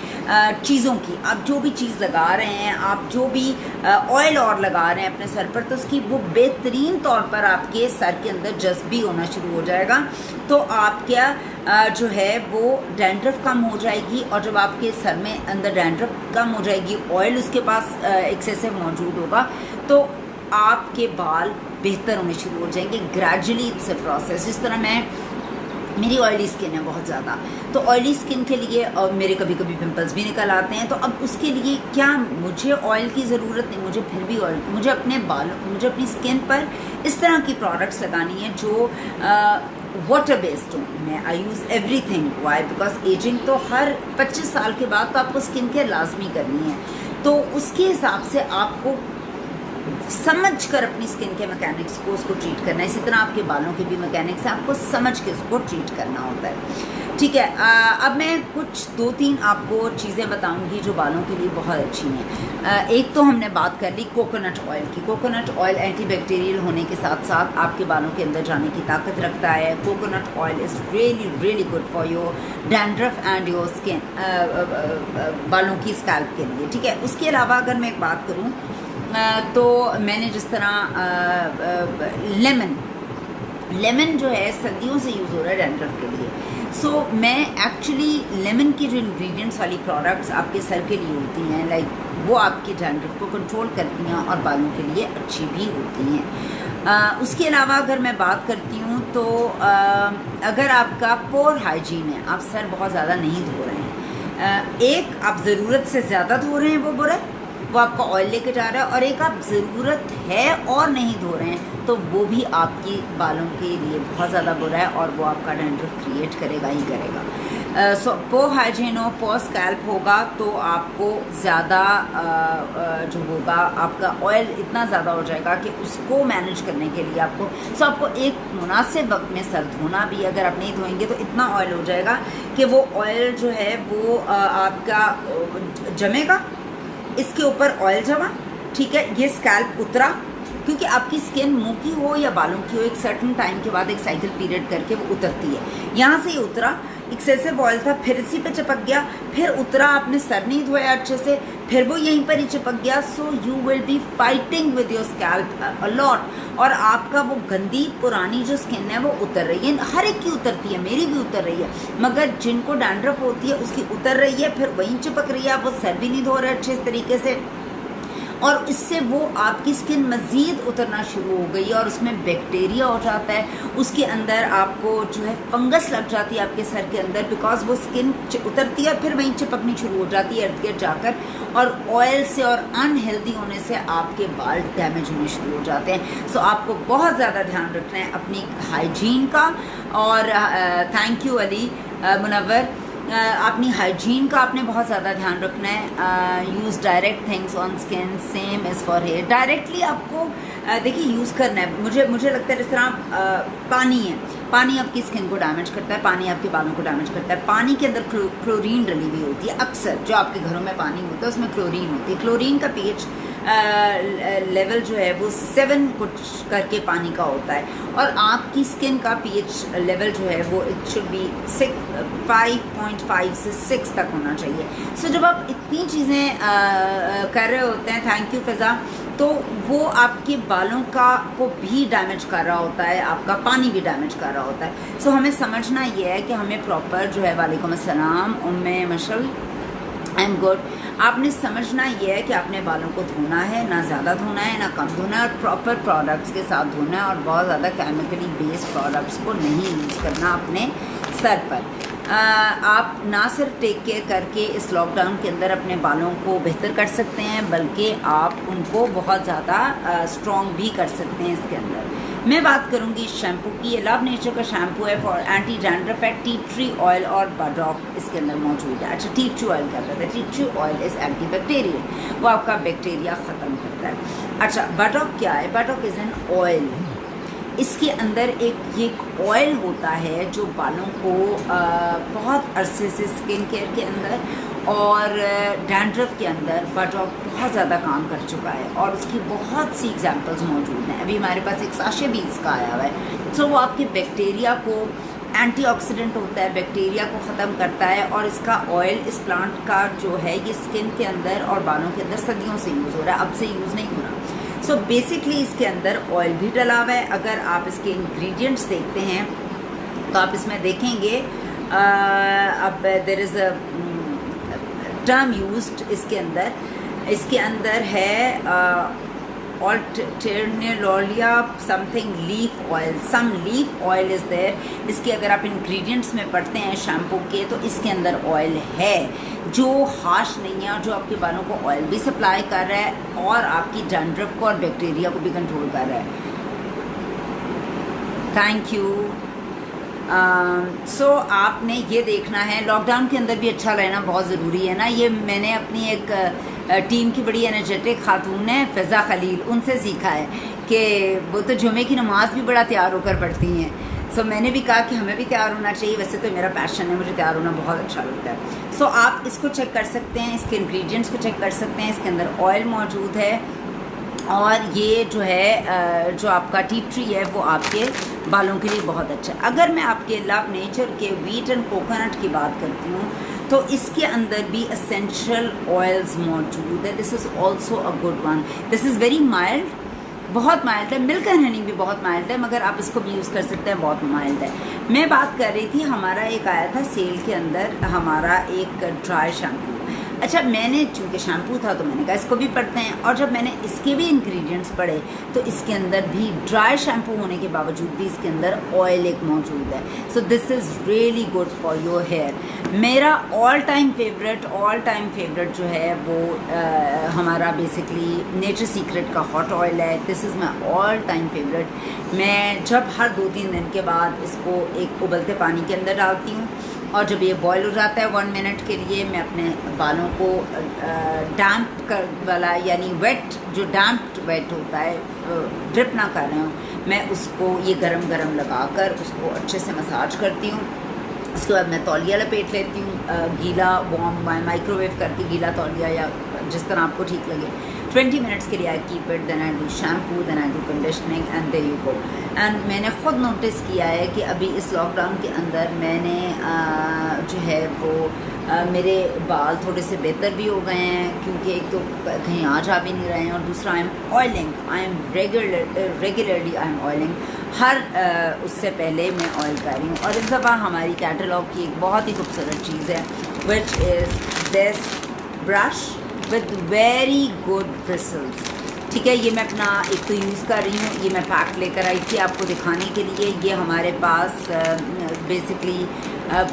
चीज़ों की। आप जो भी चीज़ लगा रहे हैं, आप जो भी ऑयल और लगा रहे हैं अपने सर पर, तो उसकी वो बेहतरीन तौर पर आपके सर के अंदर जज्बी होना शुरू हो जाएगा। तो आप क्या जो है वो डैंड्रफ कम हो जाएगी, और जब आपके सर में अंदर डैंड्रफ कम हो जाएगी, ऑयल उसके पास एक्सेसिव मौजूद होगा, तो आपके बाल बेहतर होने शुरू हो जाएंगे ग्रेजुअली। It's a process. जिस तरह मेरी ऑयली स्किन है बहुत ज़्यादा, तो ऑयली स्किन के लिए, और मेरे कभी कभी पिंपल्स भी निकल आते हैं, तो अब उसके लिए क्या मुझे ऑयल की ज़रूरत नहीं, मुझे फिर भी ऑयल, मुझे अपने बालों, मुझे अपनी स्किन पर इस तरह की प्रोडक्ट्स लगानी है जो वाटर बेस्ड हो। मैं I use everything, why because ageing तो हर 25 साल के बाद तो आपको स्किन केयर लाजमी करनी है, तो उसके हिसाब से आपको समझ कर अपनी स्किन के मैकेनिक्स को उसको ट्रीट करना है। इसी तरह आपके बालों के भी मैकेनिक्स आपको समझ के उसको ट्रीट करना होता है, ठीक है। अब मैं कुछ 2-3 आपको चीज़ें बताऊंगी जो बालों के लिए बहुत अच्छी हैं। एक तो हमने बात कर ली कोकोनट ऑयल की। कोकोनट ऑयल एंटीबैक्टीरियल होने के साथ साथ आपके बालों के अंदर जाने की ताकत रखता है। Coconut oil is really really good for your dandruff and your skin, बालों की स्कैल्प के लिए, ठीक है। उसके अलावा अगर मैं एक बात करूँ तो मैंने जिस तरह लेमन जो है सर्दियों से यूज़ हो रहा है डैंड्रफ के लिए। सो मैं एक्चुअली लेमन की जो इंग्रेडिएंट्स वाली प्रोडक्ट्स आपके सर के लिए होती हैं, लाइक वो आपके डैंड्रफ को कंट्रोल करती हैं और बालों के लिए अच्छी भी होती हैं। उसके अलावा अगर मैं बात करती हूँ तो अगर आपका पोर हाइजीन है, आप सर बहुत ज़्यादा नहीं धो रहे हैं, एक आप ज़रूरत से ज़्यादा धो रहे हैं वो बुरा, वो आपका ऑयल लेके जा रहा है, और एक आप ज़रूरत है और नहीं धो रहे हैं तो वो भी आपकी बालों के लिए बहुत ज़्यादा बुरा है, और वो आपका डैंड्रफ क्रिएट करेगा ही करेगा। सो पोर हाइजीन हो, पोर स्कैल्प होगा तो आपको ज़्यादा जो होगा, आपका ऑयल इतना ज़्यादा हो जाएगा कि उसको मैनेज करने के लिए आपको एक मुनासिब वक्त में सर धोना भी, अगर आप नहीं धोएंगे तो इतना ऑयल हो जाएगा कि वो ऑयल जो है वो आपका जमेगा, इसके ऊपर ऑयल जमा, ठीक है, ये स्कैल्प उतरा, क्योंकि आपकी स्किन मुंह की हो या बालों की हो, एक सर्टन टाइम के बाद एक साइकिल पीरियड करके वो उतरती है। यहाँ से ये उतरा, एक्सेसिव ऑयल था, फिर इसी पे चिपक गया, फिर उतरा, आपने सर नहीं धोया अच्छे से, फिर वो यहीं पर ही चिपक गया। So you will be fighting with your scalp a lot, और आपका वो गंदी पुरानी जो स्किन है वो उतर रही है। हर एक की उतरती है, मेरी भी उतर रही है, मगर जिनको डैंड्रफ होती है उसकी उतर रही है, फिर वहीं चिपक रही है, वो सर भी नहीं धो रहे अच्छे तरीके से, और इससे वो आपकी स्किन मज़ीद उतरना शुरू हो गई है, और उसमें बैक्टीरिया हो जाता है, उसके अंदर आपको जो है फंगस लग जाती है आपके सर के अंदर, बिकॉज वो स्किन उतरती है फिर वहीं चिपकनी शुरू हो जाती है इर्द गिर्द जाकर, और ऑयल से और अनहेल्दी होने से आपके बाल डैमेज होने शुरू हो जाते हैं। सो आपको बहुत ज़्यादा ध्यान रखना है अपनी हाइजीन का, और थैंक यू अली मुनव्वर, अपनी हाइजीन का आपने बहुत ज़्यादा ध्यान रखना है। Use direct things on skin, same as for hair. Directly आपको देखिए यूज़ करना है। मुझे लगता है जिस तरह पानी है, पानी आपकी स्किन को डैमेज करता है, पानी आपके बालों को डैमेज करता है। पानी के अंदर क्लोरीन डली हुई होती है, अक्सर जो आपके घरों में पानी होता है उसमें क्लोरीन होती है। क्लोरीन का pH लेवल जो है वो 7 कुछ करके पानी का होता है, और आपकी स्किन का pH लेवल जो है वो इट शुड बी 5.5 से 6 तक होना चाहिए। सो जब आप इतनी चीज़ें कर रहे होते हैं, थैंक यू फ़िज़ा, तो वो आपके बालों का को भी डैमेज कर रहा होता है, आपका पानी भी डैमेज कर रहा होता है। सो हमें समझना ये है कि हमें प्रॉपर जो है, वालेकुम अस्सलाम उम्मे मशल, आई एम गुड, आपने समझना ये है कि आपने बालों को धोना है, ना ज़्यादा धोना है ना कम धोना है, और प्रॉपर प्रोडक्ट्स के साथ धोना है, और बहुत ज़्यादा केमिकली बेस्ड प्रोडक्ट्स को नहीं यूज़ करना अपने सर पर। आप ना सिर्फ टेक केयर करके इस लॉकडाउन के अंदर अपने बालों को बेहतर कर सकते हैं, बल्कि आप उनको बहुत ज़्यादा स्ट्रॉन्ग भी कर सकते हैं इसके अंदर। मैं बात करूंगी शैम्पू की। ये लव नेचर का शैम्पू है फॉर एंटी डैंड्रफ है। टी ट्री ऑयल और बडॉक इसके अंदर मौजूद है। अच्छा, टी ट्री ऑयल क्या करता है? Tea tree oil is anti bacterial, वो आपका बैक्टीरिया ख़त्म करता है। अच्छा, बडॉक क्या है? बडॉक इज़ एन ऑयल। इसके अंदर एक ऑयल होता है जो बालों को बहुत अरसे से स्किन केयर के अंदर और डैंड्रफ के अंदर बडॉक बहुत ज़्यादा काम कर चुका है, और उसकी बहुत सी एग्जांपल्स मौजूद हैं। अभी हमारे पास एक साशे भी इसका आया हुआ है। सो वो आपके बैक्टीरिया को, एंटीऑक्सीडेंट होता है, बैक्टीरिया को ख़त्म करता है, और इसका ऑयल, इस प्लांट का जो है, ये स्किन के अंदर और बालों के अंदर सदियों से यूज़ हो रहा है, अब से यूज़ नहीं हो रहा। सो बेसिकली इसके अंदर ऑयल भी डला हुआ है। अगर आप इसके इंग्रेडिएंट्स देखते हैं तो आप इसमें देखेंगे अब there is a term used इसके अंदर है ऑल्टरनेलोलिया something leaf oil, some leaf oil is there. इसके अगर आप इंग्रेडिएंट्स में पढ़ते हैं शैम्पू के, तो इसके अंदर ऑयल है जो हार्श नहीं है, और जो आपके बालों को ऑयल भी सप्लाई कर रहा है और आपकी डैंड्रफ को और बैक्टीरिया को भी कंट्रोल कर रहा है। Thank you. सो आपने ये देखना है, लॉकडाउन के अंदर भी अच्छा रहना बहुत ज़रूरी है ना। ये मैंने अपनी एक टीम की बड़ी एनर्जेटिक खातून है फ़िज़ा खलील, उनसे सीखा है कि वो तो जुमे की नमाज भी बड़ा तैयार होकर पढ़ती हैं। सो मैंने भी कहा कि हमें भी तैयार होना चाहिए। वैसे तो मेरा पैशन है, मुझे तैयार होना बहुत अच्छा लगता है। सो आप इसको चेक कर सकते हैं, इसके इंग्रेडिएंट्स को चेक कर सकते हैं। इसके अंदर ऑयल मौजूद है, और ये जो है जो आपका टी ट्री है वो आपके बालों के लिए बहुत अच्छा है। अगर मैं आपके लव नेचर के व्हीट एंड कोकोनट की बात करती हूँ, तो इसके अंदर भी एसेंशियल ऑयल्स मौजूद है। This is also a good one. This is very mild, बहुत माइल्ड है। मिल्क एंड हनी भी बहुत माइल्ड है, मगर आप इसको भी यूज़ कर सकते हैं, बहुत माइल्ड है। मैं बात कर रही थी, हमारा एक आया था सेल के अंदर, हमारा एक ड्राई शैम्पू। अच्छा, मैंने चूँकि शैम्पू था तो मैंने कहा इसको भी पढ़ते हैं, और जब मैंने इसके भी इंग्रेडिएंट्स पढ़े तो इसके अंदर भी ड्राई शैम्पू होने के बावजूद भी इसके अंदर ऑयल एक मौजूद है। So this is really good for your hair. मेरा ऑल टाइम फेवरेट जो है वो हमारा बेसिकली नेचर सीक्रेट का हॉट ऑयल है। This is my all time favourite. मैं जब हर 2-3 दिन के बाद इसको एक उबलते पानी के अंदर डालती हूँ, और जब ये बॉयल हो जाता है 1 मिनट के लिए, मैं अपने बालों को डैम्प कर वाला, यानी वेट, जो डैम्प वेट होता है, ड्रिप ना कर रहे हूँ, मैं उसको ये गरम गरम लगाकर उसको अच्छे से मसाज करती हूँ। उसके बाद मैं तौलिया लपेट लेती हूँ, गीला वार्म माइक्रोवेव करके गीला तौलिया, या जिस तरह आपको ठीक लगे। 20 मिनट्स के लिए I keep it, then I do shampoo, then I do conditioning, and there you go. And मैंने ख़ुद नोटिस किया है कि अभी इस लॉकडाउन के अंदर मैंने जो है वो मेरे बाल थोड़े से बेहतर भी हो गए हैं, क्योंकि एक तो कहीं आ जा भी नहीं रहे हैं, और दूसरा I am oiling, I am regularly I am oiling. हर उससे पहले मैं ऑयल कर रही हूँ। और इस दफ़ा हमारी कैटलॉग की एक बहुत ही खूबसूरत चीज़ है, which is this brush with very good bristles. ठीक है, ये मैं अपना एक तो यूज़ कर रही हूँ, ये मैं पैक लेकर आई थी आपको दिखाने के लिए। ये हमारे पास बेसिकली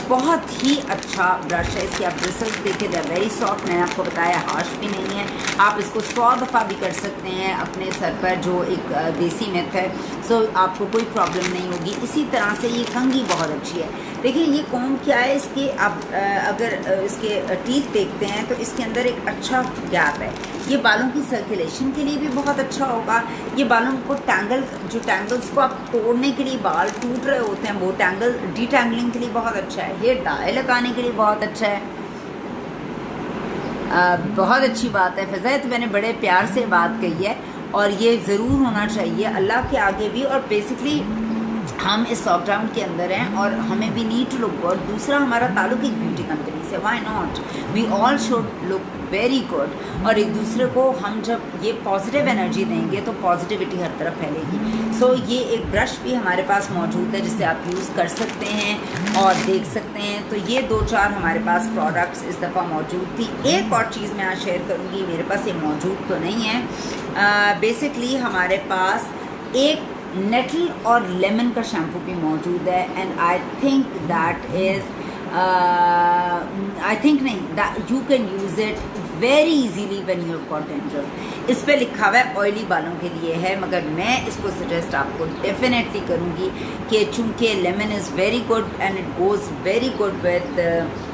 बहुत ही अच्छा ब्रश है। इसकी आप ब्रिसल्स देखें, दे आर वेरी सॉफ्ट। मैंने आपको बताया हार्श भी नहीं है। आप इसको 100 दफ़ा भी कर सकते हैं अपने सर पर, जो एक देसी मेथड है। सो आपको कोई प्रॉब्लम नहीं होगी। इसी तरह से ये कंघी बहुत अच्छी है। देखिए ये कॉम्ब क्या है इसके, आप अगर इसके टीथ देखते हैं तो इसके अंदर एक अच्छा गैप है। ये बालों की सर्कुलेशन के लिए भी बहुत अच्छा होगा। ये बालों को टैंगल्स को आप तोड़ने के लिए, बाल टूट रहे होते हैं, वो डिटैंगलिंग के लिए बहुत अच्छा है। हेयर डाई लगाने के लिए बहुत अच्छा है। बहुत अच्छी बात है फ़ज़ा, तो मैंने बड़े प्यार से बात कही है, और ये ज़रूर होना चाहिए अल्लाह के आगे भी। और बेसिकली हम इस लॉकडाउन के अंदर हैं और हमें भी नीड टू लुक गुड। दूसरा, हमारा ताल्लुक एक ब्यूटी कंपनी से, why not, we all should look very good. और एक दूसरे को हम जब ये पॉजिटिव एनर्जी देंगे तो पॉजिटिविटी हर तरफ फैलेगी। सो ये एक ब्रश भी हमारे पास मौजूद है जिसे आप यूज़ कर सकते हैं और देख सकते हैं। तो ये 2-4 हमारे पास प्रोडक्ट्स इस दफ़ा मौजूद थी। एक और चीज़ मैं आज शेयर करूँगी, मेरे पास ये मौजूद तो नहीं है। बेसिकली हमारे पास एक नेटल और लेमन का शैम्पू भी मौजूद है, and I think that is that you can use it very easily when you have got dandruff. इस पे लिखा हुआ है ऑयली बालों के लिए है, मगर मैं इसको सजेस्ट आपको डेफिनेटली करूँगी कि चूँकि lemon is very good and it goes very good with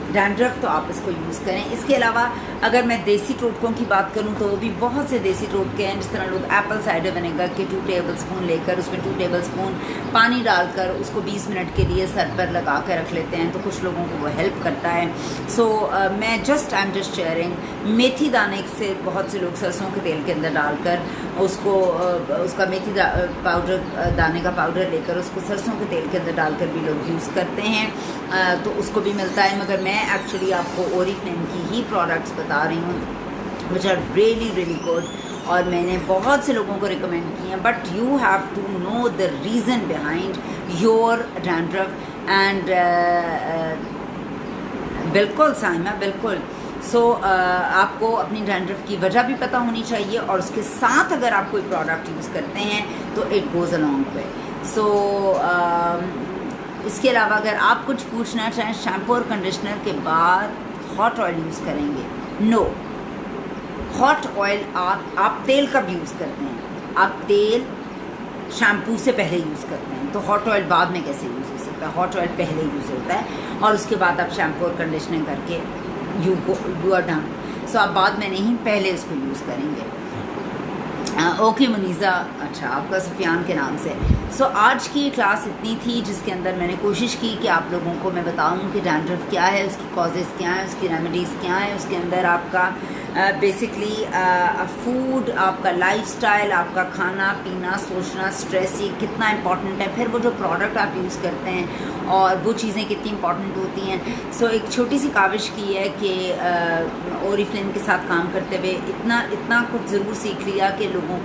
dandruff, तो आप इसको यूज़ करें। इसके अलावा अगर मैं देसी टोटकों की बात करूं तो वो भी बहुत से देसी टोटके हैं, जिस तरह लोग एप्पल साइडर विनेगर के 2 टेबलस्पून लेकर उसमें 2 टेबलस्पून पानी डालकर उसको 20 मिनट के लिए सर पर लगा कर रख लेते हैं, तो कुछ लोगों को वो हेल्प करता है। सो मैं आई एम जस्ट शेयरिंग। मेथी दाने से बहुत से लोग सरसों के तेल के अंदर डालकर उसको उसका मेथी पाउडर, दाने का पाउडर लेकर उसको सरसों के तेल के अंदर डालकर भी लोग यूज़ करते हैं, तो उसको भी मिलता है। मगर मैं एक्चुअली आपको ओरिफ्लेम की ही प्रोडक्ट्स बता रही हूँ which are really really good, और मैंने बहुत से लोगों को रिकमेंड किए हैं। But you have to know the reason behind your dandruff and बिल्कुल साइमा, बिल्कुल। सो आपको अपनी डैंड्रफ की वजह भी पता होनी चाहिए, और उसके साथ अगर आप कोई प्रोडक्ट यूज़ करते हैं तो it goes a long way. So इसके अलावा अगर आप कुछ पूछना चाहें, शैम्पू और कंडीशनर के बाद हॉट ऑयल यूज़ करेंगे? नो, हॉट ऑयल आप तेल कब यूज़ करते हैं? आप तेल शैम्पू से पहले यूज़ करते हैं, तो हॉट ऑयल बाद में कैसे यूज़ हो सकता है? हॉट ऑयल पहले यूज़ होता है, और उसके बाद आप शैम्पू और कंडीशनिंग करके यू आर डन। सो आप बाद में नहीं, पहले उसको यूज़ करेंगे। ओके मुनीज़ा, अच्छा आपका सुफियान के नाम से। सो आज की क्लास इतनी थी जिसके अंदर मैंने कोशिश की कि आप लोगों को मैं बताऊं कि डैंड्रफ क्या है, उसकी कॉजेज़ क्या हैं, उसकी रेमेडीज़ क्या हैं। उसके अंदर आपका बेसिकली फूड, आपका लाइफस्टाइल, आपका खाना पीना, सोचना, स्ट्रेस, ये कितना इंपॉर्टेंट है। फिर वो जो प्रोडक्ट आप यूज़ करते हैं और वो चीज़ें कितनी इंपॉर्टेंट होती हैं। सो एक छोटी सी काविश की है कि ओरिफ्लेम के साथ काम करते हुए इतना कुछ ज़रूर सीख लिया कि लोगों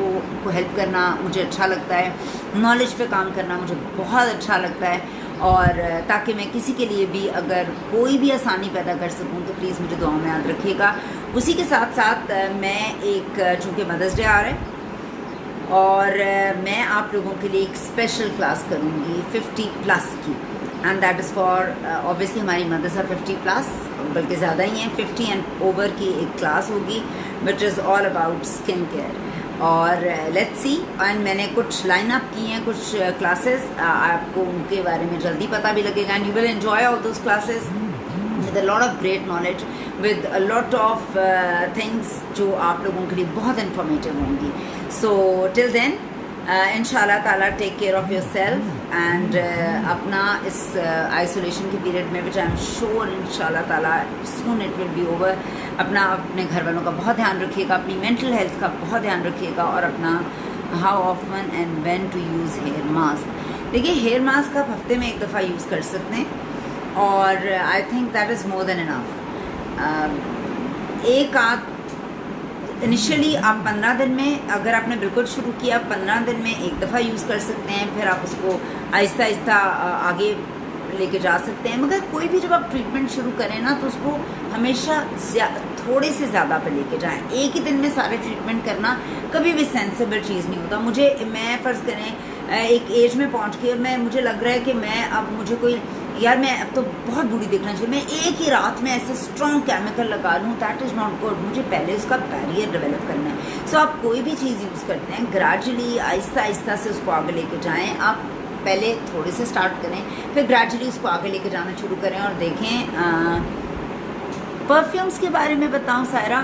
को हेल्प करना मुझे अच्छा लगता है, नॉलेज पे काम करना मुझे बहुत अच्छा लगता है, और ताकि मैं किसी के लिए भी अगर कोई भी आसानी पैदा कर सकूं तो प्लीज़ मुझे दुआ में याद रखिएगा। उसी के साथ साथ मैं एक, चूँकि मदर्स डे आ रहा है, और मैं आप लोगों के लिए एक स्पेशल क्लास करूँगी 50+ की, and that is for obviously हमारी मदर्स आर 50+, बल्कि ज़्यादा ही हैं, 50 एंड ओवर की एक क्लास होगी which is all about skin care. और लेट्स सी, एंड मैंने कुछ लाइन अप की हैं, कुछ क्लासेस, आपको उनके बारे में जल्दी पता भी लगेगा, and you will enjoy all those classes with a lot of great knowledge, with a lot of things जो आप लोगों के लिए बहुत इंफॉर्मेटिव होंगी। सो टिल देन इंशाल्लाह ताला take care of yourself, and अपना इस आइसोलेशन के पीरियड में, विच आई एम श्योर इंशाल्लाह ताला soon it will be over, अपने घर वालों का बहुत ध्यान रखिएगा, अपनी मेंटल हेल्थ का बहुत ध्यान रखिएगा, और अपना how often and when to use hair mask. देखिए हेयर मास्क आप हफ्ते में एक दफ़ा यूज़ कर सकते हैं, और I think that is more than enough. एक आध इनिशियली आप 15 दिन में, अगर आपने बिल्कुल शुरू किया 15 दिन में एक दफ़ा यूज़ कर सकते हैं, फिर आप उसको आहिस्ता आहिस्ता आगे लेके जा सकते हैं। मगर कोई भी जब आप ट्रीटमेंट शुरू करें ना तो उसको हमेशा थोड़े से ज़्यादा पे लेके जाएं। एक ही दिन में सारे ट्रीटमेंट करना कभी भी सेंसिबल चीज़ नहीं होता। मैं फ़र्ज़ करें एक एज में पहुंच के मुझे लग रहा है कि मैं अब तो बहुत बुरी दिखना चाहिए, मैं एक ही रात में ऐसे स्ट्रॉन्ग केमिकल लगा लूँ, दैट इज़ नॉट गुड। मुझे पहले उसका बैरियर डेवलप करना है। सो आप कोई भी चीज़ यूज़ करते हैं ग्रेजुअली आहिस्ता आहिस्ता से उसको आगे लेके जाएं। आप पहले थोड़े से स्टार्ट करें, फिर ग्रेजुअली उसको आगे लेके जाना शुरू करें। और देखें, परफ्यूम्स के बारे में बताऊं सायरा,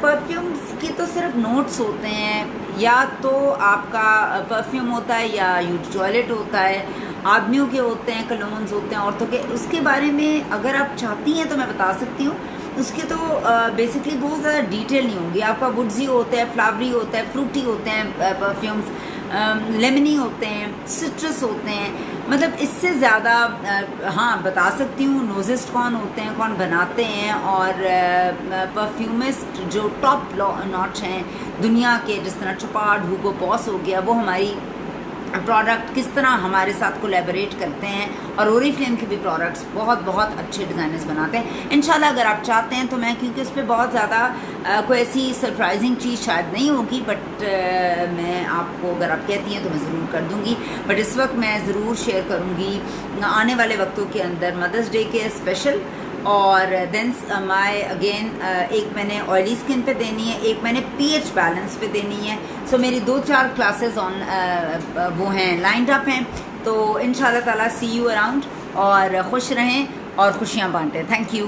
परफ्यूम्स की तो सिर्फ नोट्स होते हैं, या तो आपका परफ्यूम होता है या यूज टॉयलेट होता है, आदमियों के होते हैं, कलोन्स होते हैं, औरतों के। उसके बारे में अगर आप चाहती हैं तो मैं बता सकती हूँ। उसके तो बेसिकली बहुत ज़्यादा डिटेल नहीं होंगी। आपका वुड्सी होता है, फ्लावरी होता है, फ्रूटी होते हैं परफ्यूम्स, लेमनी होते हैं, सिट्रस होते हैं। मतलब इससे ज़्यादा हाँ बता सकती हूँ नोजिस्ट कौन होते हैं, कौन बनाते हैं, और परफ्यूमिस्ट जो टॉप नॉच हैं दुनिया के, जिस तरह चोपार्ड, हुगो बॉस हो गया, वो हमारी प्रोडक्ट किस तरह हमारे साथ कोलैबोरेट करते हैं। और ओरिफ्लेम के भी प्रोडक्ट्स बहुत बहुत अच्छे डिज़ाइनर्स बनाते हैं। इंशाल्लाह अगर आप चाहते हैं तो मैं, क्योंकि उस पर बहुत ज़्यादा कोई ऐसी सरप्राइजिंग चीज़ शायद नहीं होगी, बट मैं आपको, अगर आप कहती हैं तो मैं ज़रूर कर दूँगी। बट इस वक्त मैं ज़रूर शेयर करूँगी आने वाले वक्तों के अंदर मदर्स डे के स्पेशल। और देन अगेन एक मैंने ऑयली स्किन पे देनी है, एक मैंने पीएच बैलेंस पे देनी है। सो मेरी 2-4 क्लासेस वो हैं, लाइंड अप हैं। तो इंशाल्लाह ताला सी यू अराउंड, और खुश रहें और खुशियाँ बांटें। Thank you.